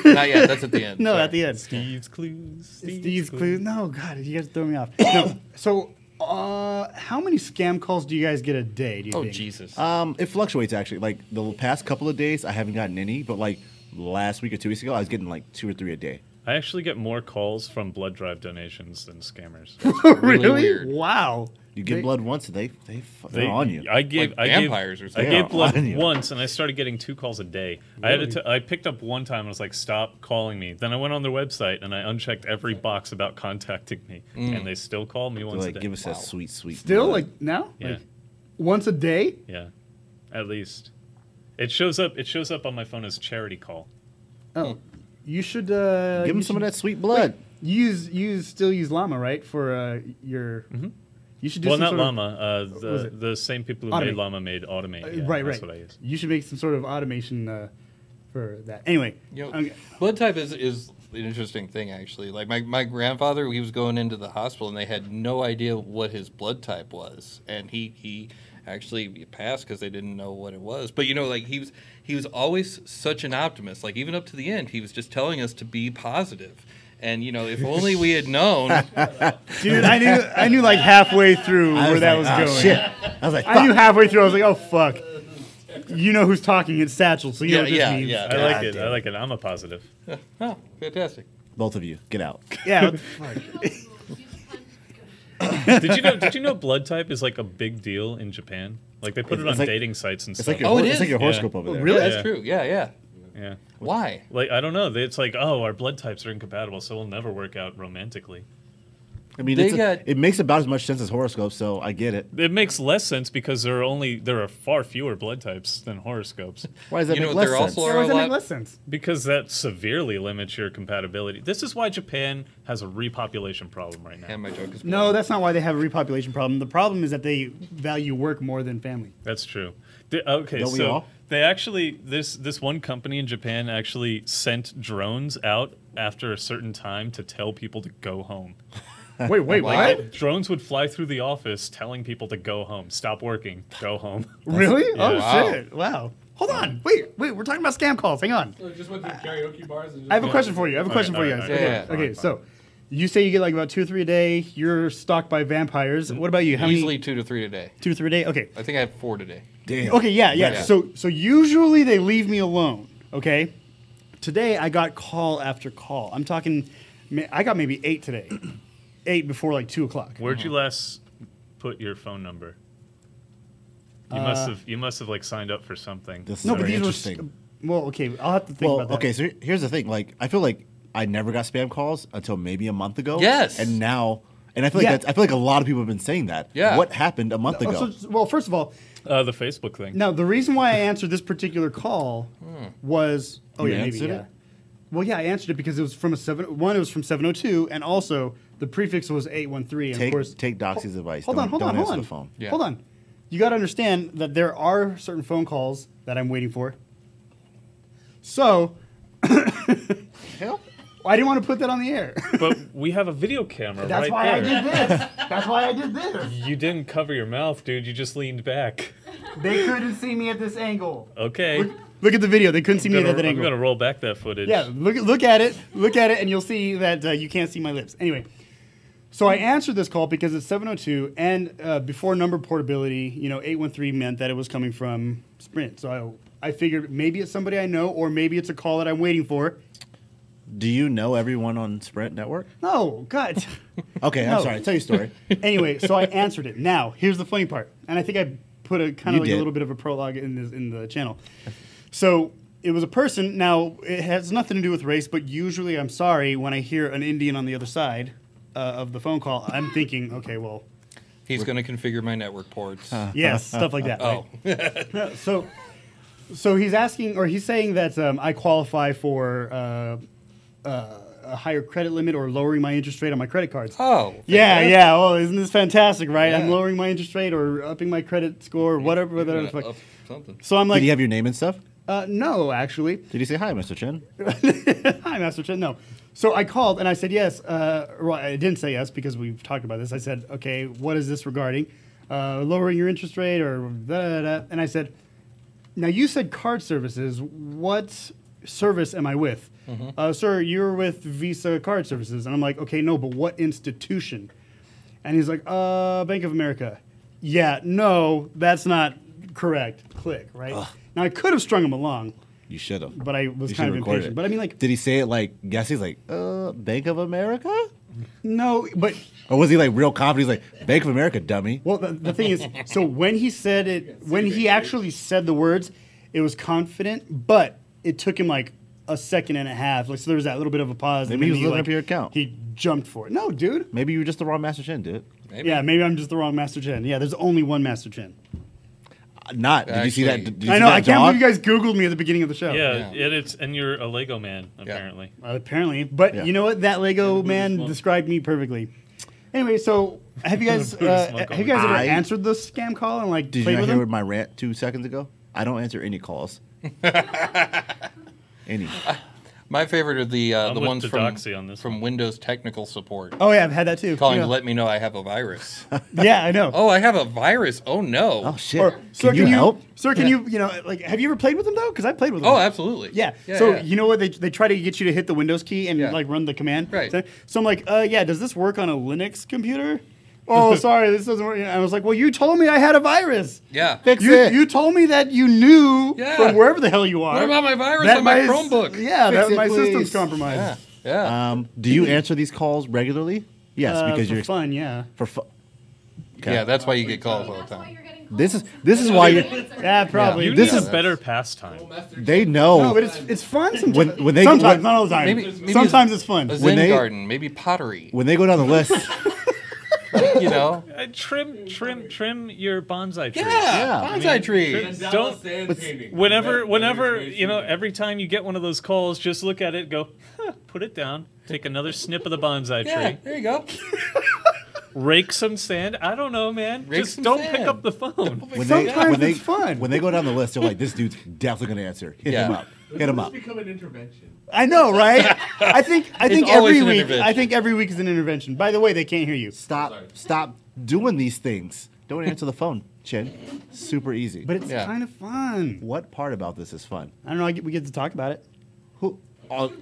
Not yet. That's at the end. No, Sorry. at the end. Steve's clues. Steve's clue. No, God, you guys throw me off. No. So, how many scam calls do you guys get a day? Do you Oh think? Jesus. It fluctuates actually. Like the past couple of days, I haven't gotten any, but like last week or 2 weeks ago, I was getting like 2 or 3 a day. I actually get more calls from blood drive donations than scammers. really weird. Wow. You give They- blood once, they're on you. I gave Like vampires or I something. gave Yeah, blood on you. once, and I started getting 2 calls a day. I picked up one time and was like, "Stop calling me." Then I went on their website and I unchecked every box about contacting me, and they still call me They're once a like, day. give us that sweet, sweet. Still, blood. like now? Yeah. Like, once a day? Yeah, at least it shows up. It shows up on my phone as charity call. Oh, you should give them you some of should- that sweet blood. Still use Llama, right? For your. You should do Well, some not sort of- Llama. was The it? the same people who Automate. made Llama made Automate. Yeah, right, that's right. what I use. You should make some sort of automation for that. Anyway, You know, okay. blood type is an interesting thing, actually. Like my grandfather, he was going into the hospital and they had no idea what his blood type was, and he actually passed because they didn't know what it was. But you know, like he was always such an optimist. Like even up to the end, he was just telling us to be positive. And you know, if only we had known. Dude, I knew like halfway through I where that like, was "Ah, going. Shit. I was like, I knew fuck. halfway through. I was like, oh fuck. You know who's talking? It's Satchel. So you know what this means. yeah. I like God it. damn I like it. I'm a positive. Oh, fantastic. Both of you, get out. Yeah. What the fuck? Did you know blood type is like a big deal in Japan? Like they put it It's on like- dating sites and It's stuff. like your, Oh, it it's is? like your Yeah. horoscope over there. really? That's Yeah. true. Yeah. Yeah. Why? Like I don't know. It's like, oh, our blood types are incompatible, so we'll never work out romantically. I mean, They got- it makes about as much sense as horoscopes, so I get it. It makes less sense because there are far fewer blood types than horoscopes. Why does that You know make what, less there sense? also Why are does a that make lot. less sense? Because that severely limits your compatibility. This is why Japan has a repopulation problem right now. And my joke is No, that's not why they have a repopulation problem. The problem is that they value work more than family. That's true. Okay, Don't we so all? they actually this one company in Japan actually sent drones out after a certain time to tell people to go home. Wait, Wow. what? Drones would fly through the office telling people to go home, stop working, go home. Really? Oh Wow. shit! Wow. Hold on. Wait. We're talking about scam calls. Hang on. So just went to karaoke bars and just I have a question for you. I have a question for you alright, guys. alright, Okay. yeah. Okay. So, you say you get like about 2 or 3 a day. You're stalked by vampires. What about you? How easily many? 2 to 3 today. 2 or 3 a day. Okay. I think I have 4 today. Damn. Okay. Yeah. Yeah. So usually they leave me alone. Okay. Today I got call after call. I'm talking. I got maybe 8 today. 8 before like 2 o'clock. Where'd you last put your phone number? You must have like signed up for something. This is No, but very these were. interesting. Well, okay. I'll have to think Well, about that. okay, so here's the thing. Like, I feel like I never got spam calls until maybe a month ago. Yes. And now, and I feel like I feel like a lot of people have been saying that. Yeah. What happened a month ago? Well, first of all, The Facebook thing. now the reason why I answered this particular call was You answered it? Well, yeah, I answered it because it was from it was from 702, and also the prefix was 813. And of course, Take Doxy's advice. hold on, Don't hold answer on. the phone. Yeah. Hold on. You got to understand that there are certain phone calls that I'm waiting for. So, Hell? I didn't want to put that on the air. But we have a video camera That's right why there. I did this. That's why I did this. You didn't cover your mouth, dude. You just leaned back. They couldn't see me at this angle. Okay. Look at the video. They couldn't see me at that I'm angle. gonna roll back that footage. Yeah, look at it, and you'll see that you can't see my lips. Anyway, so I answered this call because it's 702, and before number portability, 813 meant that it was coming from Sprint. So I figured maybe it's somebody I know, or maybe it's a call that I'm waiting for. Do you know everyone on Sprint Network? No, God. Okay, No. I'm sorry. Tell your story. Anyway, so I answered it. Now, here's the funny part, and I think I put a kind You of like did. a little bit of a prologue in the channel. So it was a person. Now it has nothing to do with race, but usually I'm sorry when I hear an Indian on the other side of the phone call. I'm thinking, okay, well, He's going to configure my network ports. yes, stuff like that. Oh. Right? So he's asking, or he's saying that I qualify for a higher credit limit or lowering my interest rate on my credit cards. Oh. Yeah, fantastic. yeah. Well, isn't this fantastic, right? I'm Yeah. lowering my interest rate or upping my credit score or whatever. Gonna Fuck. up something. So I'm Did like, he have your name and stuff? no, actually. Did he say hi, Mr. Chen? Hi, Master Chen. No. So I called and I said yes. Well, I didn't say yes because we've talked about this. I said, okay, what is this regarding? Lowering your interest rate or da, da, da. And I said, now you said card services. What service am I with? Sir, you're with Visa Card Services. And I'm like, okay, no, but what institution? And he's like, Bank of America. Yeah, no, that's not correct. Click, right? Now I could have strung him along, You should have. but I was You kind should've of recorded impatient. it. But I mean, like, Did he say it like, guess he's like, Bank of America? no, but Or was he like real confident? He's like, Bank of America, dummy. well, the thing is, so when he said it, when he actually said the words, it was confident, but it took him like a second and a half. Like, so there was that little bit of a pause. and Maybe he then was looking up your account. He jumped for it. No, dude. Maybe you were just the wrong Master Chen, dude. Maybe. Yeah, maybe I'm just the wrong Master Chen. Yeah, there's only one Master Chen. Not. Did you see that? Actually- Did you I see know. that I can't dog? believe you guys Googled me at the beginning of the show. Yeah, Yeah. and you're a Lego man apparently. Apparently, but Yeah. you know what? That Lego man smoke. described me perfectly. Anyway, so have you guys Smoke have you guys ever I- answered the scam call and like Did you played not with hear them? my rant 2 seconds ago? I don't answer any calls. Any. My favorite are the with ones the from, Doxy on this from one. Windows technical support. Oh yeah, I've had that too. Calling Yeah. to let me know I have a virus. Yeah, I know. Oh, I have a virus. Oh, no. Oh shit! Or, sir, can you help? Sir, can you like have you ever played with them though? Because I played with them. Oh, absolutely. Yeah. Yeah, So yeah. you know what they try to get you to hit the Windows key and Yeah. like run the command. Right. So I'm like, yeah, does this work on a Linux computer? Oh, sorry, this doesn't work. And I was like, well, you told me I had a virus. Yeah. Fix You, it. you told me that you knew Yeah. from wherever the hell you are. What about my virus that on my my- Chromebook? Yeah, Fix that it, my please. system's compromised. Yeah. Yeah. Do you answer these calls regularly? Yes, because for you're fun, yeah. for fun. Yeah, that's why you get calls all the time. This is why you're. Yeah, probably. You This need is- a better pastime. They know. No, but it's fun sometimes. When they- sometimes, when- not all the time. Maybe Sometimes it's fun. A When Zen they- garden, maybe pottery. when they go down the list. You know? Trim your bonsai tree. Yeah. Bonsai tree. Don't. Whenever every time you get one of those calls, just look at it, go, put it down, take another snip of the bonsai Yeah, tree, there you go. rake some sand. I don't know, man. Rake Just some don't sand. pick up the phone. Sometimes it's fun. When they go down the list, they're like, "This dude's definitely going to answer. Hit him Yeah. up. Hit him up." Become an intervention. I know, right? I think always every an week. intervention. I think every week is an intervention. By the way, they can't hear you. Stop doing these things. Don't answer the phone, Chen. Super easy. But it's Yeah. kind of fun. what part about this is fun? I don't know. We get to talk about it. Who? All,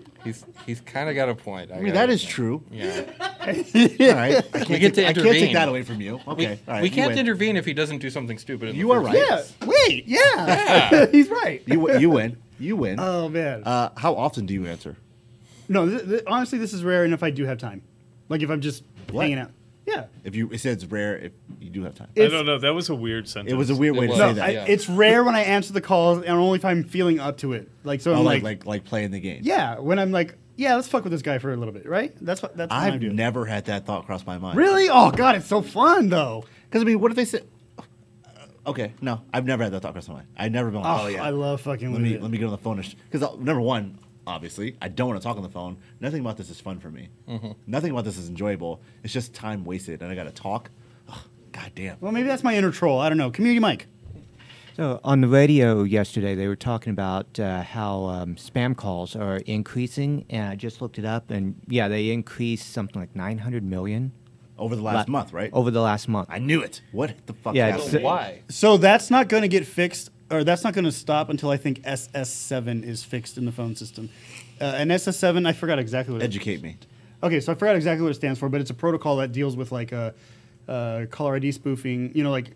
He's kind of got a point. I mean, that is true. Yeah. All right. I can't, We get to I can't intervene. take that away from you. Okay. All right. We you can't win. intervene if he doesn't do something stupid. In You the are first right. place. Yeah. Wait. Yeah. He's right. You win. You win. Oh man. How often do you answer? No. Honestly, this is rare, and if I do have time, like if I'm just What? hanging out. Yeah. If you, it says it's rare if you do have time. I don't know. That was a weird sentence. It was a weird way to was. say No, that. Yeah. it's rare when I answer the calls, and only if I'm feeling up to it. Like so, Oh, I'm like playing the game. yeah, when I'm like, yeah, let's fuck with this guy for a little bit, right? That's what I'm I've doing. never had that thought cross my mind. Really? Oh God, it's so fun though. Because I mean, what if they say? Okay, no, I've never had that thought cross my mind. I've never been like, Oh, oh yeah, I love fucking let with me it. let me get on the phone because number one, obviously, I don't want to talk on the phone. Nothing about this is fun for me. Nothing about this is enjoyable. It's just time wasted, and I got to talk. Ugh, God damn. Well, maybe that's my inner troll. I don't know. Community Mike. So on the radio yesterday, they were talking about how spam calls are increasing, and I just looked it up, and yeah, they increased something like 900 million Over the last month, right? over the last month. I knew it. What the fuck Yeah, happened? it's- Why? So that's not going to get fixed, or that's not going to stop until I think SS7 is fixed in the phone system. And SS7, I forgot exactly what it is. Educate me. Okay, so I forgot exactly what it stands for, but it's a protocol that deals with like caller ID spoofing. You know, like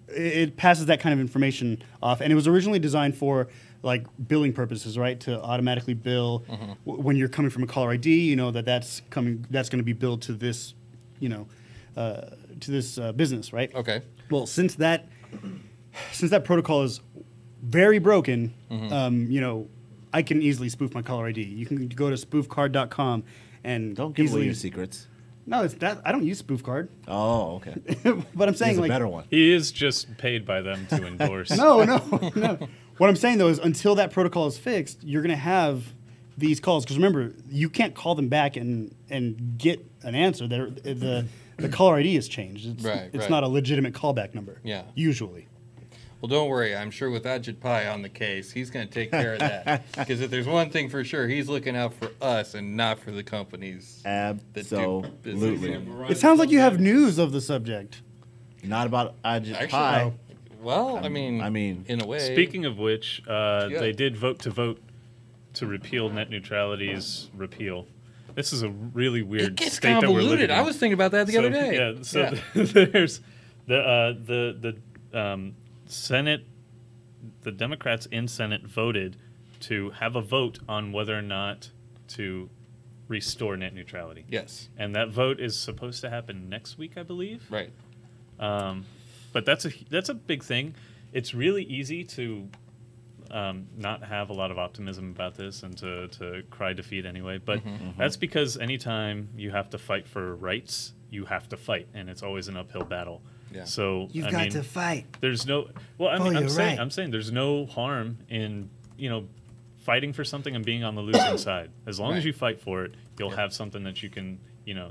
it passes that kind of information off, and it was originally designed for like billing purposes, right? To automatically bill when you're coming from a caller ID. You know that's going to be billed to this, you know, to this business, right? Okay. Well, since that protocol is very broken, you know, I can easily spoof my caller ID. You can go to spoofcard.com and Don't give easily away your secrets. No, it's that I don't use spoofcard. Oh, okay. But I'm saying Here's a like better one. He is just paid by them to endorse. no. What I'm saying though is until that protocol is fixed, you're going to have these calls because remember, you can't call them back and get an answer. The caller ID has changed. It's, Right, it's right. not a legitimate callback number. Yeah. Usually. Well, don't worry. I'm sure with Ajit Pai on the case, he's going to take care of that. Because if there's one thing for sure, he's looking out for us and not for the companies. Absolutely. It sounds like you have news of the subject. Not about Ajit Actually, Pai. Well, I mean, in a way. Speaking of which, they did vote to repeal net neutrality's repeal. This is a really weird it gets state that we're living convoluted. in. I was thinking about that the other day. Yeah, so there's the Senate, the Democrats in Senate voted to have a vote on whether or not to restore net neutrality. Yes. And that vote is supposed to happen next week, I believe. Right. But that's a big thing. It's really easy to not have a lot of optimism about this and to cry defeat anyway. But that's because anytime you have to fight for rights, you have to fight, and it's always an uphill battle. Yeah. So You've I got mean, to fight. there's no. Well, I Oh, mean, you're right. I'm saying there's no harm in fighting for something and being on the losing side. As long as Right. you fight for it, you'll have something that you can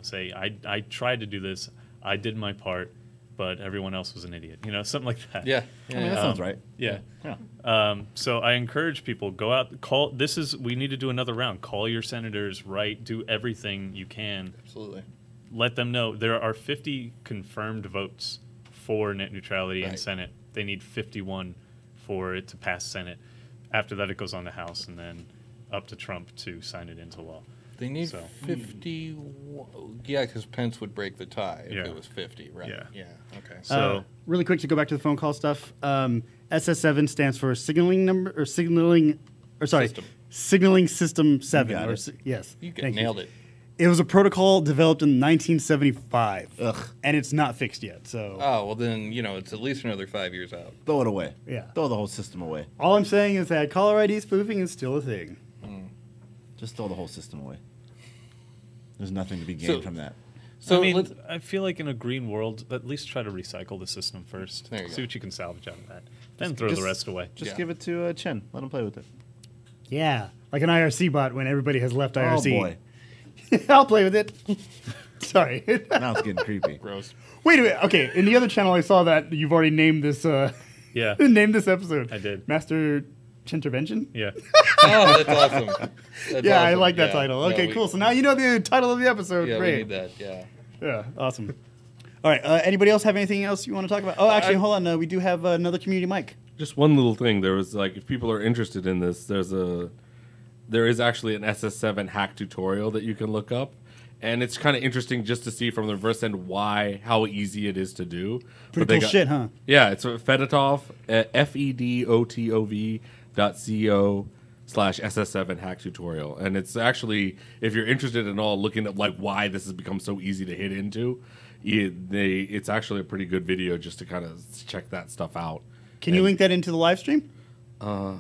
say I tried to do this, I did my part, but everyone else was an idiot. Something like that. Yeah. I mean, that sounds right. Yeah. Yeah. So I encourage people, go out, call. We need to do another round. Call your senators, do everything you can. Absolutely. Let them know there are 50 confirmed votes for net neutrality in Right. Senate. They need 51 for it to pass Senate. After that, it goes on to House and then up to Trump to sign it into law. They need So. 50. Yeah, because Pence would break the tie if Yeah. it was 50, right? Yeah. Yeah. Okay. So Really quick to go back to the phone call stuff. SS7 stands for signaling System. signaling system 7. You got it. Yes. You Thank nailed it. It was a protocol developed in 1975. Ugh. And it's not fixed yet. So Oh, well, then, it's at least another 5 years out. Throw it away. Yeah. Throw the whole system away. all I'm saying is that caller ID spoofing is still a thing. Just throw the whole system away. There's nothing to be So- gained from that. So I mean, let's- I feel like in a green world, at least try to recycle the system first. There you See go. what you can salvage out of that. Then throw the rest away. Just Yeah. give it to Chen. Let him play with it. Yeah. Like an IRC bot when everybody has left IRC. Oh boy. I'll play with it. Sorry. Now it's getting creepy. Gross. Wait a minute. Okay. In the other channel, I saw that you've already named this Yeah. named this episode. I did. Master Intervention? Yeah. Oh, that's awesome. That's Yeah, I awesome. like that Yeah. title. No, Okay, we- cool. So now you know the title of the episode. Yeah, we Great. need that. Yeah. Yeah, awesome. All right. Anybody else have anything else you want to talk about? Oh, actually, hold on. We do have another community mic. Just one little thing. There was if people are interested in this, there is actually an SS7 hack tutorial that you can look up, and it's kind of interesting just to see from the reverse end how easy it is to do. Pretty cool shit, huh? Yeah, it's Fedotov, fedotov.co/SS7 hack tutorial, and it's actually, if you're interested in all looking at why this has become so easy to hit into, it's actually a pretty good video just to kind of check that stuff out. Can you link that into the live stream? I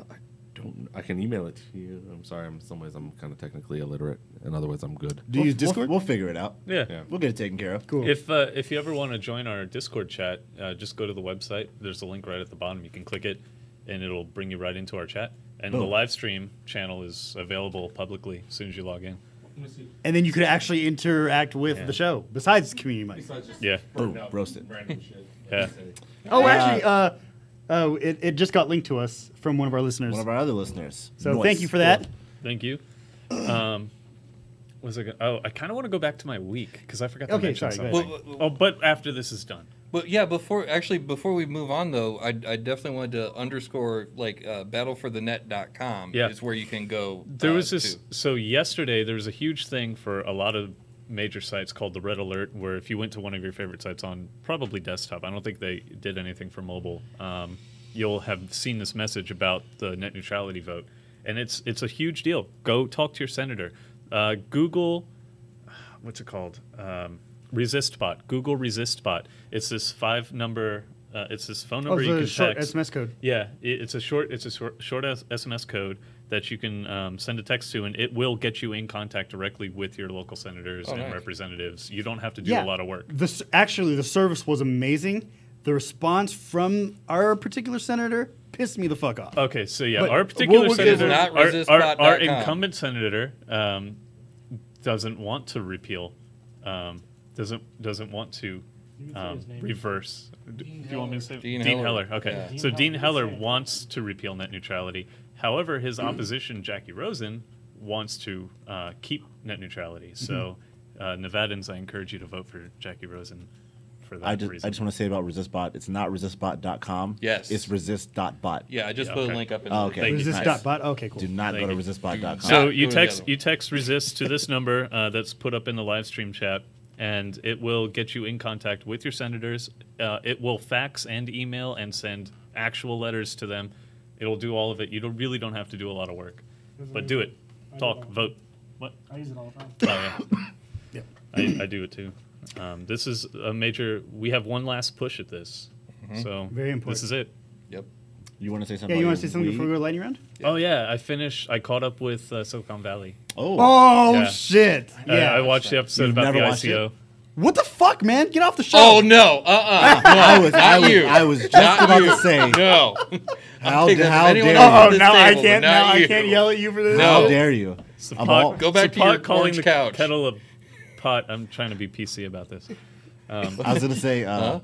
don't I can email it to you. I'm sorry. In some ways, I'm kind of technically illiterate. In other ways, I'm good. Do you use Discord? We'll figure it out. Yeah. We'll get it taken care of. Cool. If you ever want to join our Discord chat, just go to the website. There's a link right at the bottom. You can click it, and it'll bring you right into our chat. And the Boom. live stream channel is available publicly as soon as you log in. And then you could actually interact with Yeah. the show besides community mic. Yeah. Boom, roasted. Yeah. Oh, actually, it just got linked to us from one of our listeners. One of our other listeners. So Noise. thank you for that. Thank you. Was I I kind of want to go back to my week because I forgot to Okay, mention sorry, go something. ahead. Oh, but after this is done. But yeah, before we move on though, I definitely wanted to underscore like battleforthenet.com Yeah. is where you can go. There was this. to. So yesterday, there was a huge thing for a lot of major sites called the Red Alert, where if you went to one of your favorite sites on probably desktop, I don't think they did anything for mobile. You'll have seen this message about the net neutrality vote, and it's a huge deal. Go talk to your senator. Google, what's it called? ResistBot. Google ResistBot. It's this 5-number. It's this phone number you the can short text. SMS code. Yeah, it's a short SMS code that you can send a text to, and it will get you in contact directly with your local senators and nice. representatives. You don't have to do Yeah. a lot of work. Actually, the service was amazing. The response from our particular senator pissed me the fuck off. Okay, so yeah, But our particular we'll get senator, into that. our ResistBot.com. incumbent senator, doesn't want to repeal, doesn't want to reverse. Do you want me to say Dean Dean Heller. Heller? Okay, Yeah. so Dean Heller wants to repeal net neutrality. However, his opposition, Jackie Rosen, wants to keep net neutrality. So, Nevadans, I encourage you to vote for Jackie Rosen for that I reason. just want to say about ResistBot, it's not resistbot.com. Yes. It's resist.bot. Yeah, I just Yeah, put okay. a link up in Oh, the okay. Thank you. Resist Nice. bot. Okay, cool. Do not Thank go to you. resistbot.com. So Not you doing the text other you text resist to this number that's put up in the live stream chat, and it will get you in contact with your senators. It will fax and email and send actual letters to them. It'll do all of it. You really don't have to do a lot of work, but do it. Talk, vote. What? I use it all the time. Oh, yeah. I do it too. This is a major. We have one last push at this, so Very important. This is it. Yep. You want to say Yeah, something? you about want to say your something Wii? before we go lightning round? Oh yeah, I caught up with Silicon Valley. Oh. Oh, Yeah. shit. Yeah. I watched the episode You've about the never watched ICO. What the fuck, man? Get off the show. Oh no! I was just Not about you. to say, No. how taking how anyone dare else you? at Oh, this now I table, can't. but Now not I you. can't yell at you for this. No. How dare you? So Of pot, all- Go back so to your pot calling orange the couch. kettle a pot. I'm trying to be PC about this. I was going to say, of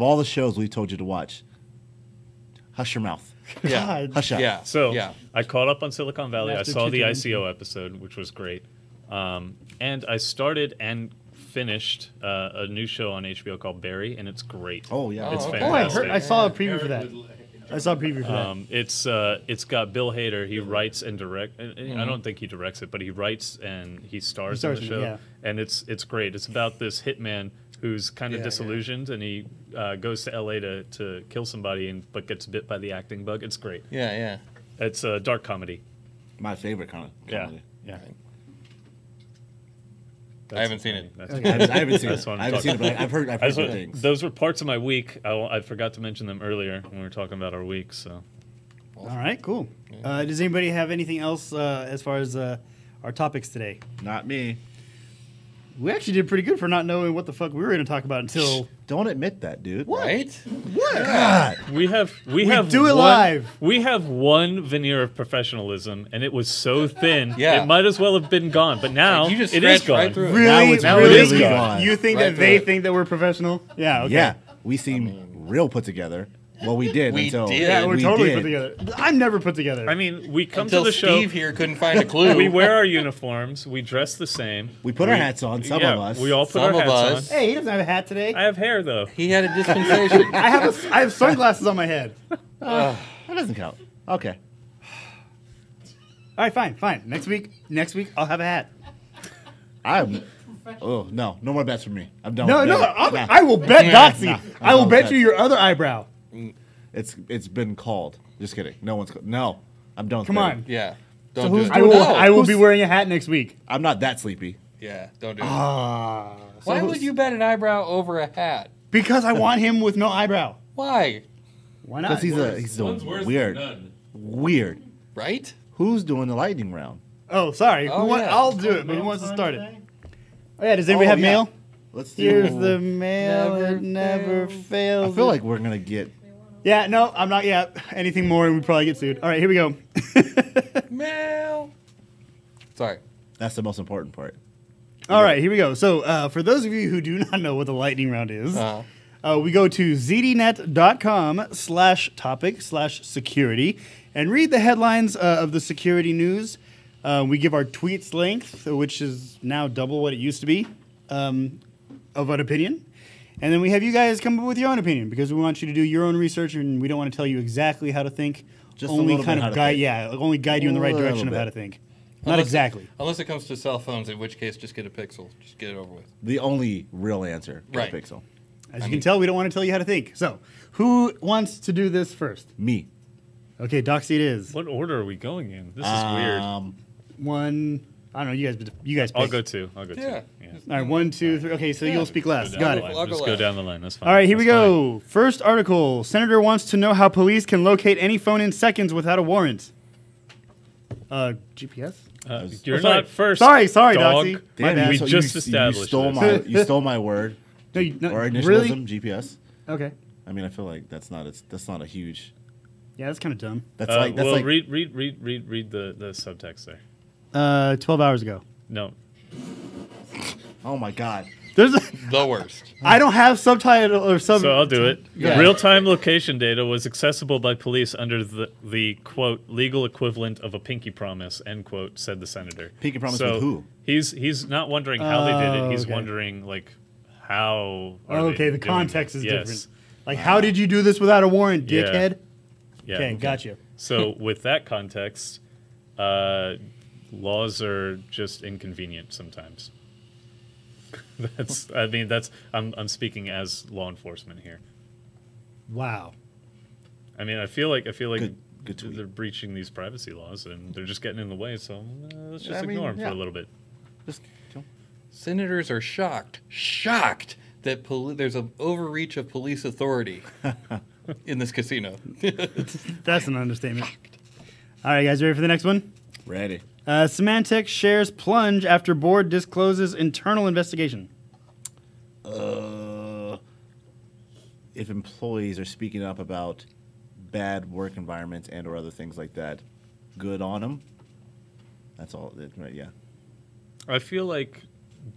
all the shows we told you to watch, hush your mouth. Yeah. God. Hush up. Yeah. So yeah. I caught up on Silicon Valley. I Master saw the Chicken. ICO episode, which was great. And I started and finished a new show on HBO called Barry, and it's great. Oh, yeah. It's okay. fantastic. I saw a preview for that. I saw a preview for that. It's got Bill Hader. He writes and direct. I don't think he directs it, but he writes and he stars in the in it, show. yeah. And it's great. It's about this hitman who's kind of Yeah, disillusioned, and he goes to LA to kill somebody, but gets bit by the acting bug. It's great. Yeah. It's a dark comedy. My favorite kind of comedy. Yeah. I haven't seen it. That's I haven't seen That's it. what I'm I haven't seen it, talking but I've heard I just good want- things. Those were parts of my week. I forgot to mention them earlier when we were talking about our week. So All right, cool. Does anybody have anything else as far as our topics today? Not me. We actually did pretty good for not knowing what the fuck we were going to talk about until. Don't admit that, dude. Right? God. we have do it one, live. We have one veneer of professionalism, and it was so thin. Yeah. It might as well have been gone. But now You just it is scratched gone. right through it. Really? it's now really? it is really gone. gone. You think Right that through they it. think that we're professional? Yeah, okay. Yeah, we seem real put together. Well, we did We until did. Yeah, we're we totally did. put together. I'm never put together. I mean, we come Until to the show. Steve here couldn't find a clue. We wear our uniforms. We dress the same. We put our hats on. Some yeah, of us. We all put Some our of hats us. on. hey, he doesn't have a hat today. I have hair though. He had a dispensation. I have sunglasses on my head. That doesn't count. Okay. All right, fine. Next week, I'll have a hat. Oh no more bets for me. I'm done. No, with no, betting. I will bet Doxy. Nah, I will no, bet that's- you your other eyebrow. It's been called. Just kidding. No one's. No, I'm done. with Come betting. on. Yeah. So Don't do who's it. I will. No. I will be wearing a hat next week. I'm not that sleepy. Yeah, don't do it. Ah. Why would you bet an eyebrow over a hat? Because I want him with no eyebrow. Why? Why not? Because he's a One's worse than weird. none. Weird. Right? Who's doing the lightning round? Oh, sorry. Oh, yeah. I'll do it, but who wants to start it? Oh, yeah. Does anybody have yeah. mail? Let's do. Here's the mail. Never It never I fails. feel like we're gonna get. Yeah, no, I'm not yet. Anything more, we'd probably get sued. All right, here we go. Mail. Sorry. That's the most important part. All right, here we go. So, for those of you who do not know what the lightning round is, we go to zdnet.com/topic/security and read the headlines of the security news. We give our tweets length, which is now double what it used to be, of an opinion. And then we have you guys come up with your own opinion because we want you to do your own research and we don't want to tell you exactly how to think. Just a only little kind bit how of to guide, think. yeah, only guide you in the right Little direction of how bit. to think. Not Unless- exactly. Unless it comes to cell phones, in which case just get a Pixel. Just get it over with. The only real answer. Right. Pixel. As you can tell, we don't want to tell you how to think. So, who wants to do this first? Me. Okay, Doxy it is. What order are we going in? This is weird. One. I don't know. You guys. I'll pick. go two. I'll go two. Yeah. All right. 1, 2, 3. Okay, so Yeah. you'll speak last. Go Got down it. the line. I'll go Just go last. down the line. That's fine. All right, here we That's fine. go. First article. Senator wants to know how police can locate any phone in seconds without a warrant. GPS? You're sorry. not first. Sorry, dog. Doxy. My Damn, bad. We so just you established stole this. my stole my word. No, Or initialism, really? GPS. Okay. I mean, I feel like that's not a huge. Yeah, that's kind of dumb. That's like well, like read the subtext there. 12 hours ago. No, oh my god. There's. The worst. I don't have subtitle or sub. so I'll do it. Yeah. Real-time location data was accessible by police under the quote legal equivalent of a pinky promise end quote, said the senator. Pinky promise So with who? He's not wondering how they did it. He's okay. wondering like how. Are Oh, they okay, the doing context it? is Yes. different. Like, how did you do this without a warrant, Yeah. dickhead? Yeah. Okay, gotcha. So with that context, laws are just inconvenient sometimes. I'm speaking as law enforcement here. Wow. I mean, I feel like Good tweet. they're breaching these privacy laws and they're just getting in the way. So let's just I mean, ignore them yeah. for a little bit. Just, Senators are shocked that there's an overreach of police authority in this casino. That's an understatement. All right, guys, ready for the next one? ready. Symantec shares plunge after board discloses internal investigation. If employees are speaking up about bad work environments and or other things like that, good on them. That's all. Right? Yeah. I feel like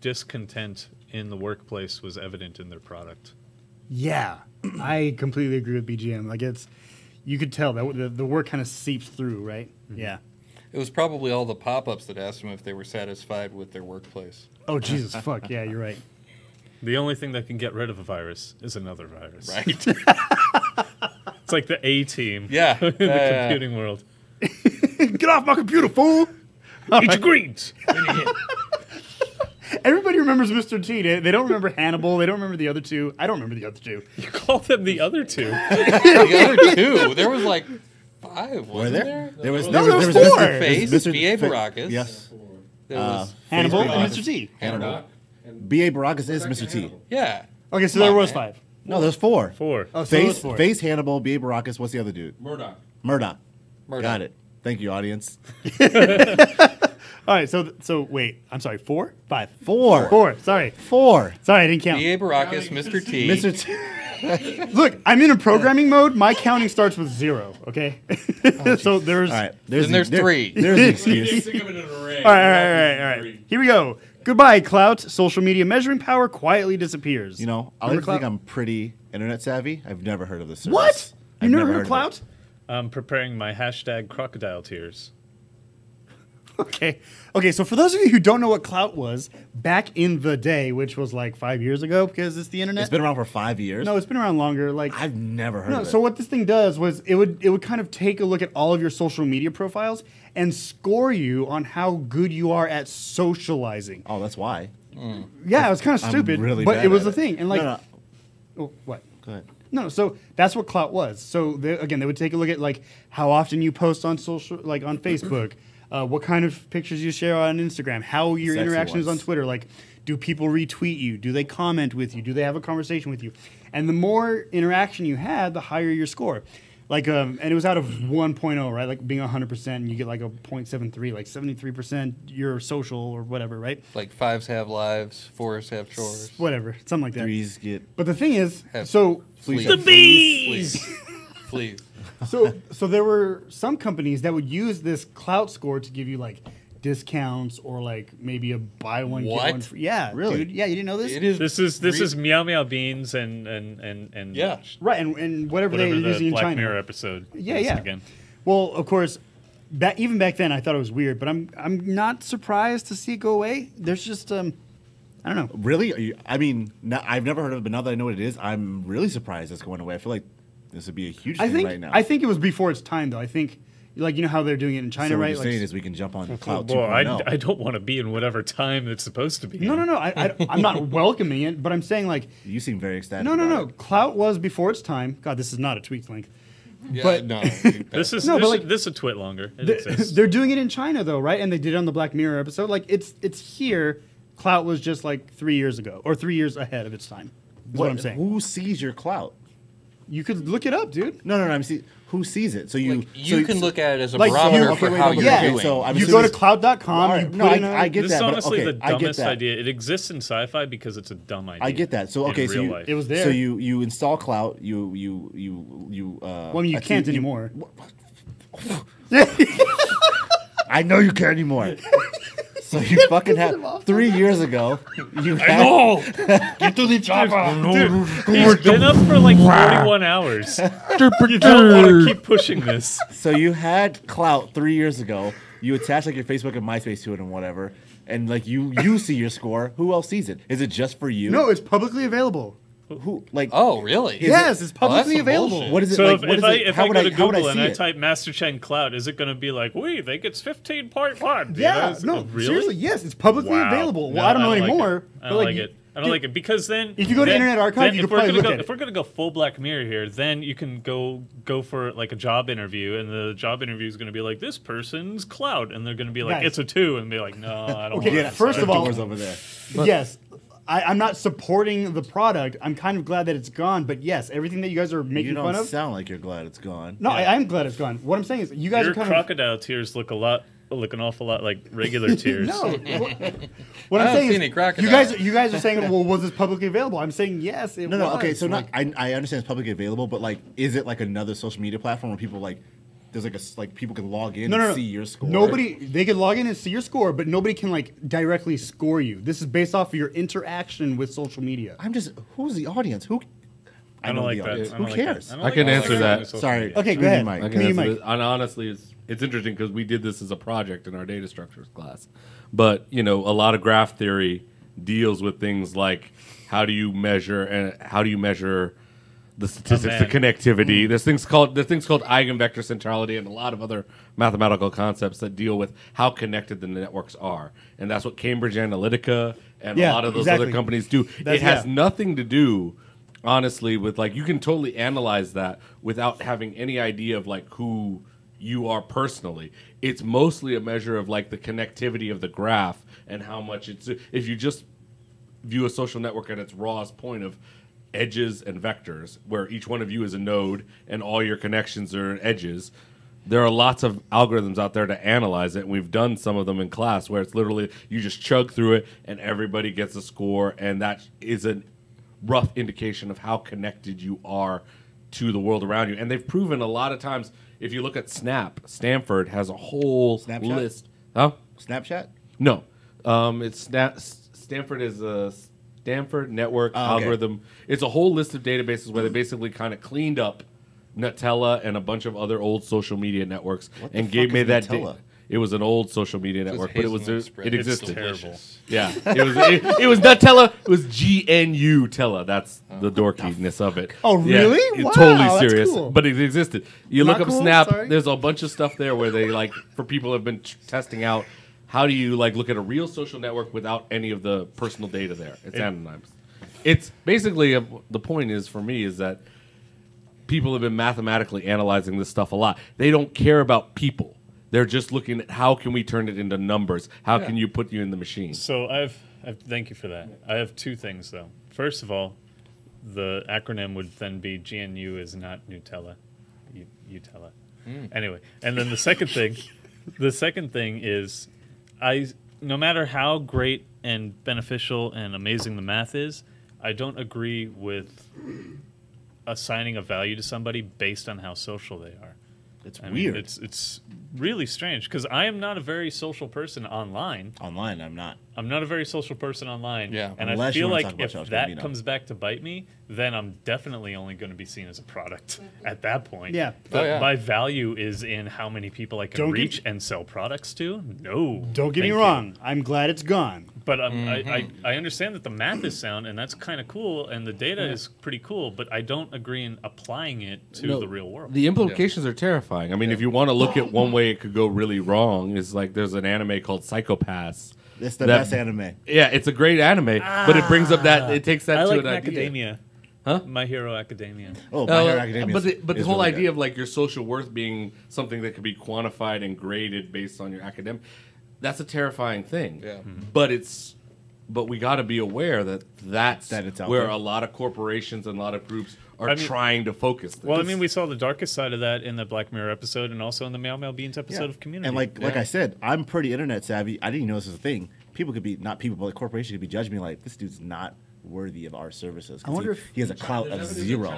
discontent in the workplace was evident in their product. Yeah, I completely agree with BGM. Like, you could tell that the work kind of seeps through, right? Mm-hmm. Yeah. It was probably all the pop-ups that asked them if they were satisfied with their workplace. Oh, Jesus, fuck. Yeah, you're right. The only thing that can get rid of a virus is another virus. Right? It's like the A team. Yeah. In the computing world. Get off my computer, fool! Eat your greens. Everybody remembers Mr. T. They don't remember Hannibal. They don't remember the other two. I don't remember the other two. You call them the other two. The other two. There was like 5, Were wasn't there? there? There was No, there was Mr. four. Face, Mr. B.A. Fa- Baracus. Yes. There was, Hannibal Facebook. and Mr. T. Hannibal. B.A. Baracus is Mr. T. yeah. Okay, so Come there on, was man. 5. No, there's 4. 4. Oh, so there was Face, 4. Face, Hannibal, B.A. Baracus. What's the other dude? Murdoch. Murdoch. Murdoch. Got it. Thank you, audience. All right, so wait. I'm sorry, 4? 5. 4. 4. Sorry. 4. Sorry, I didn't count. B.A. Baracus, Mr. T. Mr. T. Look, I'm in a programming mode. My counting starts with 0, okay? So there's... All right. Then there's 3. There's an excuse. Think of it in an array. All right. Here we go. Goodbye, clout. Social media measuring power quietly disappears. You know, I like Remember to think Clout? I'm pretty internet savvy. I've never heard of this service. What? I've You never heard of of it. clout? I'm preparing my hashtag crocodile tears. Okay, so for those of you who don't know what clout was, back in the day, which was like 5 years ago, because it's the internet. It's been around for 5 years. No, it's been around longer. Like I've never heard no. of it. So what this thing does was it would kind of take a look at all of your social media profiles and score you on how good you are at socializing. Oh, that's why. Yeah, it was kind of I'm stupid, really but bad it was at the thing. And like, No. oh, what? Go ahead. No, so that's what clout was. So again, they would take a look at like how often you post on social, like on Facebook, what kind of pictures you share on Instagram, how your Sexy interaction is on ones. Twitter. Like, do people retweet you? Do they comment with you? Do they have a conversation with you? And the more interaction you had, the higher your score. and it was out of 1.0, right? Like being 100%, and you get like a 0.73, like 73% your social or whatever, right? Like 5s have lives, 4s have chores. Whatever, something like that. 3s get But the thing is, Have so fleas. The bees! Fleas. so there were some companies that would use this clout score to give you like discounts or like maybe a buy one get What? one free. Yeah, Really? dude. Yeah, you didn't know this? It is. This is Meow Meow Beans and Yeah. Right, and whatever they're whatever the using in Black China. Mirror episode. Yeah, is yeah. Again. Well, of course, even back then I thought it was weird, but I'm not surprised to see it go away. There's just I don't know. Really? I mean, I've never heard of it, but now that I know what it is, I'm really surprised it's going away. I feel like this would be a huge thing right now. I think it was before its time though. I think like you know how they're doing it in China, so what right? you're Like, saying is we can jump on Cloud Well, 2.0. I don't want to be in whatever time it's supposed to be. no, in. I'm not welcoming it, but I'm saying like You seem very ecstatic. no. about it. Clout was before its time. God, this is not a tweet link. Yeah, but- no. This is No, but this, like- this a twit longer. It exists. They're doing it in China though, right? And they did it on the Black Mirror episode. Like it's here. Clout was just like 3 years ago or 3 years ahead of its time. Is what I'm saying. Who sees your clout? You could look it up, dude. No. I'm see who sees it. So you Like, you can look at it as a like, barometer you- for okay, how wait, you're yeah. doing. So I'm You go to assuming- cloud.com. All right, You no, put in a- I get This that. is but honestly okay, the I get dumbest that. idea. It exists in sci-fi because it's a dumb idea. I get that. So okay, in so real you, life. It was there. So you install Clout. You Well, you can't anymore. I know you can't anymore. So you fucking have 3 years ago. You had, Oh, get to the chopper. he's been up for like 41 hours. You don't want to keep pushing this. So you had Clout 3 years ago. You attach like your Facebook and MySpace to it and whatever, and like you see your score. Who else sees it? Is it just for you? No, it's publicly available. Who like? Oh, really? Yes, it's Oh, that's publicly some available. bullshit. What is it So like? if I how go would to how would Google and see I it? type Master Chen Cloud, is it going to be like, we think it's 15.1? Yeah, no, really? seriously, yes, it's publicly Wow. available. Well, No, I don't know like anymore. it. I but, don't like you- it. I don't like it because then If you go to then- Internet Archive, then you if could we're probably gonna look go, at it. If we're gonna go full Black Mirror here, then you can go for like a job interview, and the job interview is going to be like, this person's Cloud, and they're going to be like, Guys. it's a 2, and be like, no, I don't. Okay, want yeah, it. first of all, Doors over there. yes, I'm not supporting the product. I'm kind of glad that it's gone. But yes, everything that you guys are You making don't fun of. sound like you're glad it's gone. No, Yeah. I am glad it's gone. What I'm saying is, you guys your are kind crocodile tears look an awful lot like regular tears. No. What I I'm don't saying see is, any crocodile. you guys are saying, well, was this publicly available? I'm saying yes, it No, was. okay, so like, I understand it's publicly available, but like, is it like another social media platform where people like, there's like like people can log in no, and see your score? They can log in and see your score, but nobody can like directly score you. This is based off of your interaction with social media. Who's the audience? Who? I don't know like the that. audience. I Who don't like that. cares? don't I like can all answer that that. social Sorry. media. Okay, go Give me ahead. Mike. I Give can me answer Mike. this. And honestly, it's interesting because we did this as a project in our data structures class. But a lot of graph theory deals with things like how do you measure the statistics, the man. connectivity. There's things called eigenvector centrality and a lot of other mathematical concepts that deal with how connected the networks are. And that's what Cambridge Analytica and Yeah, a lot of those exactly. other companies do. That's- It has yeah. nothing to do, honestly, with like you can totally analyze that without having any idea of like who you are personally. It's mostly a measure of like the connectivity of the graph and how much it's. If you just view a social network at its rawest point of edges and vectors, where each one of you is a node and all your connections are edges. There are lots of algorithms out there to analyze it, and we've done some of them in class where it's literally you just chug through it and everybody gets a score, and that is a rough indication of how connected you are to the world around you. And they've proven a lot of times, if you look at Snap, Stanford has a whole Snapchat? list. Huh? Snapchat? No. Stanford is a Stanford network okay. algorithm. It's a whole list of databases where they basically kind of cleaned up Nutella and a bunch of other old social media networks What the and fuck gave me is that Nutella? It was an old social media network, but hazelnut spread. it It's existed. terrible. Yeah, it was Nutella. It was GNU Tella. That's the dorkiness of it. Oh, Yeah, really? it's Wow, totally that's serious, cool. but it existed. You Not look up cool? Snap. Sorry. There's a bunch of stuff there where they like for people who have been testing out how do you like look at a real social network without any of the personal data there. It's anonymous. It's basically the point is for me is that people have been mathematically analyzing this stuff a lot. They don't care about people. They're just looking at how can we turn it into numbers? How can you put you in the machine? So I've thank you for that. I have two things though. First of all, the acronym would then be GNU is not Nutella. you tell it. Anyway, and then the second thing is, no matter how great and beneficial and amazing the math is, I don't agree with assigning a value to somebody based on how social they are. It's I weird. mean, it's really strange because I am not a very social person online. Online, I'm not. I'm not a very social person online. Yeah. And Unless I feel you wanna like talk about if Charles that Gambino. comes back to bite me, then I'm definitely only going to be seen as a product at that point. Yeah. But Oh, yeah. my value is in how many people I can Don't get- reach and sell products to. No. Don't get me thank you. wrong. I'm glad it's gone. But I understand that the math is sound, and that's kind of cool, and the data is pretty cool, but I don't agree in applying it to No, the real world. The implications are terrifying. I mean, if you want to look at one way it could go really wrong, is like there's an anime called Psychopaths. It's the That- best anime. Yeah, it's a great anime, but it brings up that it takes that I to like an idea. Macadamia. Huh? My Hero Academia. Oh, My Hero Academia. but the is whole really idea good. of like your social worth being something that can be quantified and graded based on your academic, that's a terrifying thing. Yeah. But we got to be aware that that's That it's out where there. a lot of corporations and a lot of groups are I mean- trying to focus. Well, I this. mean, we saw the darkest side of that in the Black Mirror episode and also in the Meow Meow Beans episode Yeah. of Community. And like Yeah. I said, I'm pretty internet savvy. I didn't even know this was a thing. People could be not people, but corporations could be judging me like this dude's not worthy of our services. 'Cause I wonder he, if- he has a clout of 0.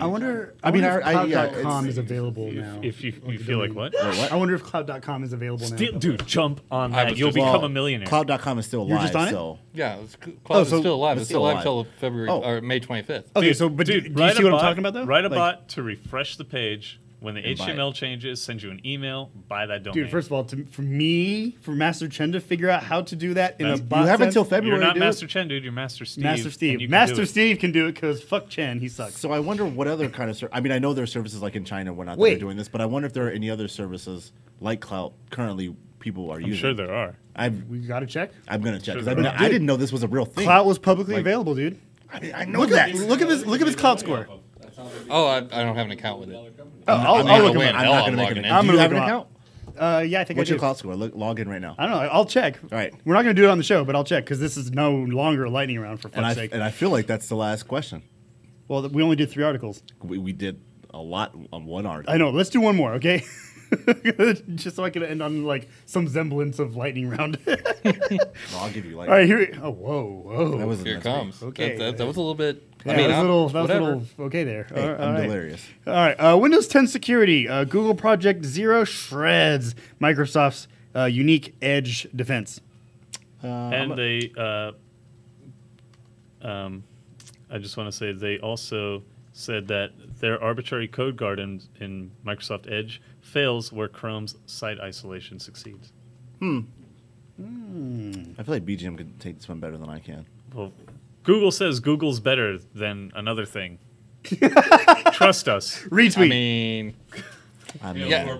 I wonder. I mean, wonder if I- yeah, Cloud.com it's- is available now. if you feel like what? Wait, what? I wonder if Cloud.com is available now. Dude, jump on I that. was You'll just- become a millionaire. Cloud.com is still You're alive. just on it? So Yeah, Cloud is so still alive. it's It's still still alive till February Oh. or May 25th. Okay, Dude, so but do you write see a what I'm bot- talking about though? Write a Like, bot to refresh the page. When the And buy HTML changes, send you an email, buy that domain. Dude, first of all, for Master Chen to figure out how to do that in a That's- bot you have sense, until February. You're not dude. Master Chen, dude. You're Master Steve. Master and Steve. you can do Master it. Steve can do it because fuck Chen, he sucks. So I wonder what other kind of I mean, I know there are services like in China where not that Wait. they're doing this, but I wonder if there are any other services like Cloud currently people are I'm using. sure there are. We gotta check. I'm gonna check Sure because there are. I didn't know this was a real thing. Cloud was publicly Like- available, dude. I mean, I know Look that. at his Cloud score. Oh, I don't have an account with it. I'll I'm not look gonna- him up. I'm not gonna make logging an in. account. I'm Do you gonna have an look him account? Yeah, I think What's I your do. Cloud score? Log in right now. I don't know. I'll check. All right. We're not gonna do it on the show, but I'll check because this is no longer a lightning round for fuck's sake. And I feel like that's the last question. Well, we only did 3 articles. We did a lot on one article. I know. Let's do one more, okay? Just so I can end on like some semblance of lightning round. I'll give you like. All right, here. Oh, whoa. That wasn't Here it meant to be. comes. Okay. That was a little bit. Yeah, I mean, that was a whatever. little okay there. Hey, All I'm right. delirious. All right. Windows 10 security. Google Project Zero shreds Microsoft's unique edge defense. And they, I just want to say they also said that their arbitrary code guard in Microsoft Edge fails where Chrome's site isolation succeeds. I feel like BGM could take this one better than I can. Well, Google says Google's better than another thing. Trust us. Retweet. I mean, I'm Yeah.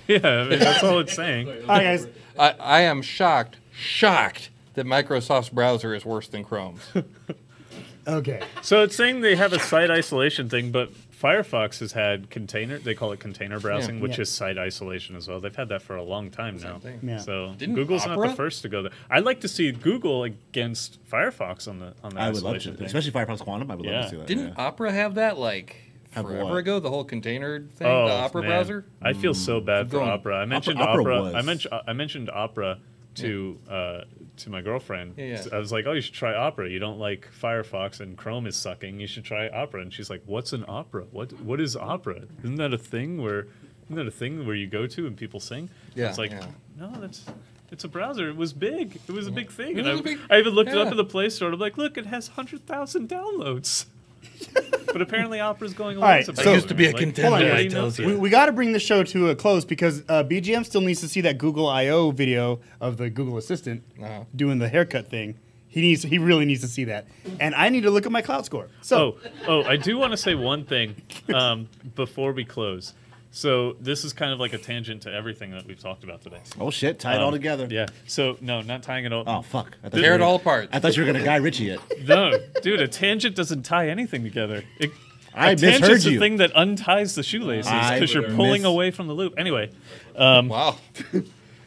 Yeah, I mean, that's all it's saying. All right, guys. I am shocked that Microsoft's browser is worse than Chrome's. Okay. So it's saying they have a site isolation thing, but Firefox has had they call it container browsing, which Yeah. is site isolation as well. They've had that for a long time now. thing. Yeah. So Didn't Google's not Opera? the first to go there. I'd like to see Google against Firefox on the I would love isolation to, thing. especially Firefox Quantum. I would love Yeah. to see that. Didn't yeah. Opera have that like Have forever what? ago? The whole container thing, Oh, the Opera man. browser. I feel so bad for going- Opera. I mentioned Opera Opera. was- I mentioned Opera to my girlfriend. Yeah. I was like, "Oh, you should try Opera. You don't like Firefox and Chrome is sucking. You should try Opera." And she's like, "What's an opera? What is opera? Isn't that a thing where you go to and people sing?" Yeah, It's like, yeah. no, it's a browser. It was big. It was a big thing. It And was a big- I even looked it up yeah. in the Play Store. I'm like, look, it has 100,000 downloads. But apparently, Opera's going away. All right, as a so- browser. used to be a Like, contender, Hold on, yeah, guys. you know. tells you. We got to bring the show to a close because BGM still needs to see that Google I/O video of the Google Assistant Uh-huh. doing the haircut thing. He really needs to see that, and I need to look at my cloud score. So I do want to say one thing before we close. So this is kind of like a tangent to everything that we've talked about today. Oh shit! Tie it all together. Yeah. So no, not tying it all. Oh fuck! I thought Tear you it were- all apart. I thought you were gonna Guy Ritchie it. No, dude, a tangent doesn't tie anything together. I a tangent's misheard the you. thing that unties the shoelaces I because you're pulling mis- away from the loop. Anyway. Wow, wow,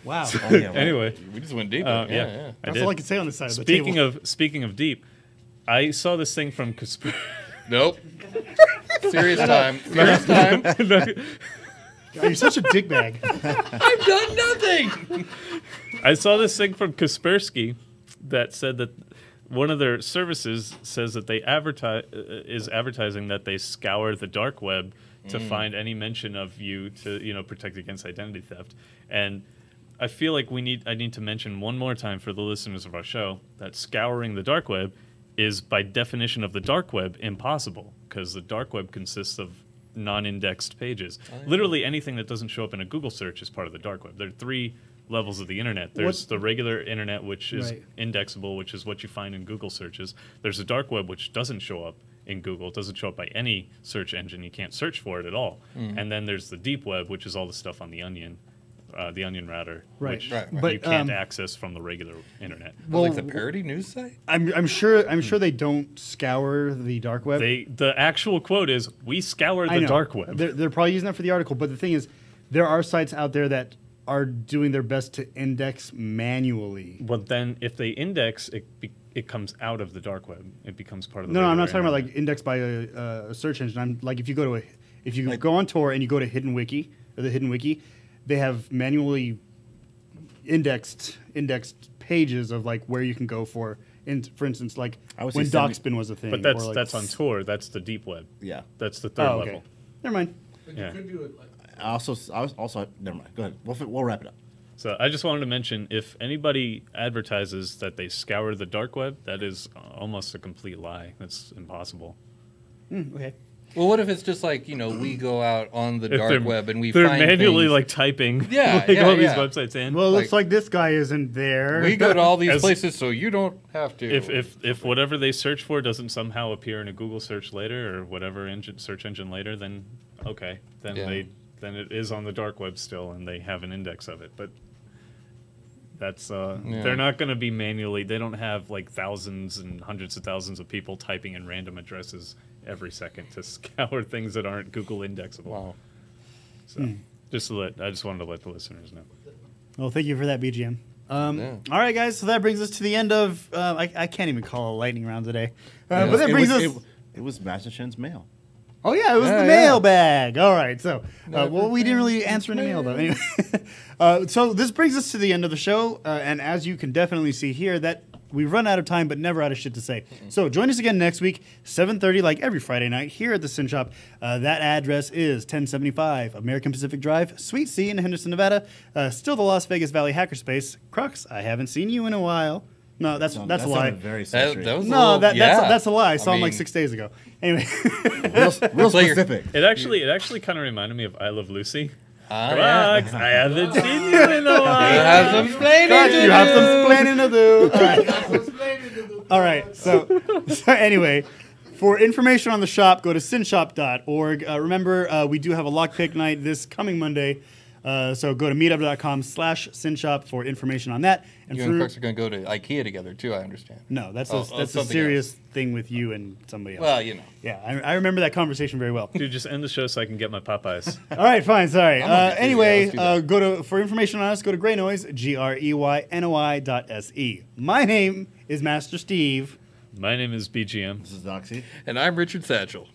Oh, yeah, right. Anyway. we just went deeper. Yeah. yeah. I that's did. all I can say on this side of the table. Speaking of deep, I saw this thing from Nope. Serious time. Serious time. You're such a dickbag. I've done nothing. I saw this thing from Kaspersky that said that one of their services says that they is advertising that they scour the dark web to find any mention of you to protect against identity theft. And I feel like I need to mention one more time for the listeners of our show that scouring the dark web is by definition of the dark web impossible, because the dark web consists of non-indexed pages. Literally anything that doesn't show up in a Google search is part of the dark web. There are 3 levels of the internet. There's the regular internet, which is indexable, which is what you find in Google searches. There's the dark web, which doesn't show up in Google. It doesn't show up by any search engine. You can't search for it at all. And then there's the deep web, which is all the stuff on the Onion router, which But, you can't access from the regular internet. Well, like the parody news site? I'm sure they don't scour the dark web. The actual quote is, "We scour I the know. dark web." They're probably using that for the article, but the thing is, there are sites out there that are doing their best to index manually. But then if they index, it comes out of the dark web. It becomes part of the No, I'm not talking regular about like indexed by a search engine. I'm like if you go go on Tor and you go to Hidden Wiki or the Hidden Wiki, they have manually indexed pages of like where you can go for instance, like I would when say DocSpin was a thing. But or like that's on Tor. That's the deep web. Yeah. That's the third Oh, okay. level. Never mind. Yeah. I was also never mind. Go ahead. We'll wrap it up. So I just wanted to mention, if anybody advertises that they scour the dark web, that is almost a complete lie. That's impossible. Okay. Well, what if it's just like, we go out on the If dark web and they're find manually things. like typing Yeah, all these yeah. websites in. Well, it looks like this guy isn't there. We go to all these As- places so you don't have to. If whatever they search for doesn't somehow appear in a Google search later or whatever search engine later, then okay, then Yeah. then it is on the dark web still, and they have an index of it. But that's they're not going to be manually. They don't have like thousands and hundreds of thousands of people typing in random addresses every second to scour things that aren't Google indexable. Wow. So I just wanted to let the listeners know. Well, thank you for that, BGM. Yeah. All right, guys. So that brings us to the end of. I can't even call a lightning round today. But that It brings was- us. It was Master Chen's mail. Oh yeah, it was the yeah. mailbag. All right, so we didn't really answer any mail though. Anyway, so this brings us to the end of the show, and as you can definitely see here, that we've run out of time, but never out of shit to say. So join us again next week, 7:30, like every Friday night here at the Sin Shop. That address is 1075 American Pacific Drive, Suite C in Henderson, Nevada. Still the Las Vegas Valley hackerspace. Crux, I haven't seen you in a while. No, that's a lie. sounded very sultry. That was a No, little, that's a lie. I saw him like mean, 6 days ago. Anyway. real specific. It actually kind of reminded me of I Love Lucy. yeah. Crux, I haven't seen you in a while. You have some explaining to You have do. some explaining to do. All right. So anyway, for information on the shop, go to sinshop.org. Remember, we do have a lockpick night this coming Monday. So go to meetup.com/sinshop for information on that. And You and Crux are going to go to IKEA together, too, I understand. no, that's Oh, a something serious thing with you and somebody else. Well, Yeah, I remember that conversation very well. Dude, just end the show so I can get my Popeyes. All right, fine, sorry. I'm okay, Anyway, yeah, let's do for information on us, go to Greynoise, GREYNOI.se. My name is Master Steve. My name is BGM. This is Doxy. And I'm Richard Satchel.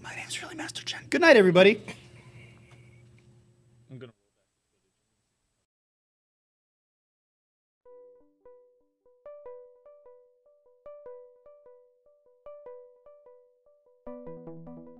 My name's really Master Chen. Good night, everybody. I'm gonna Thank you.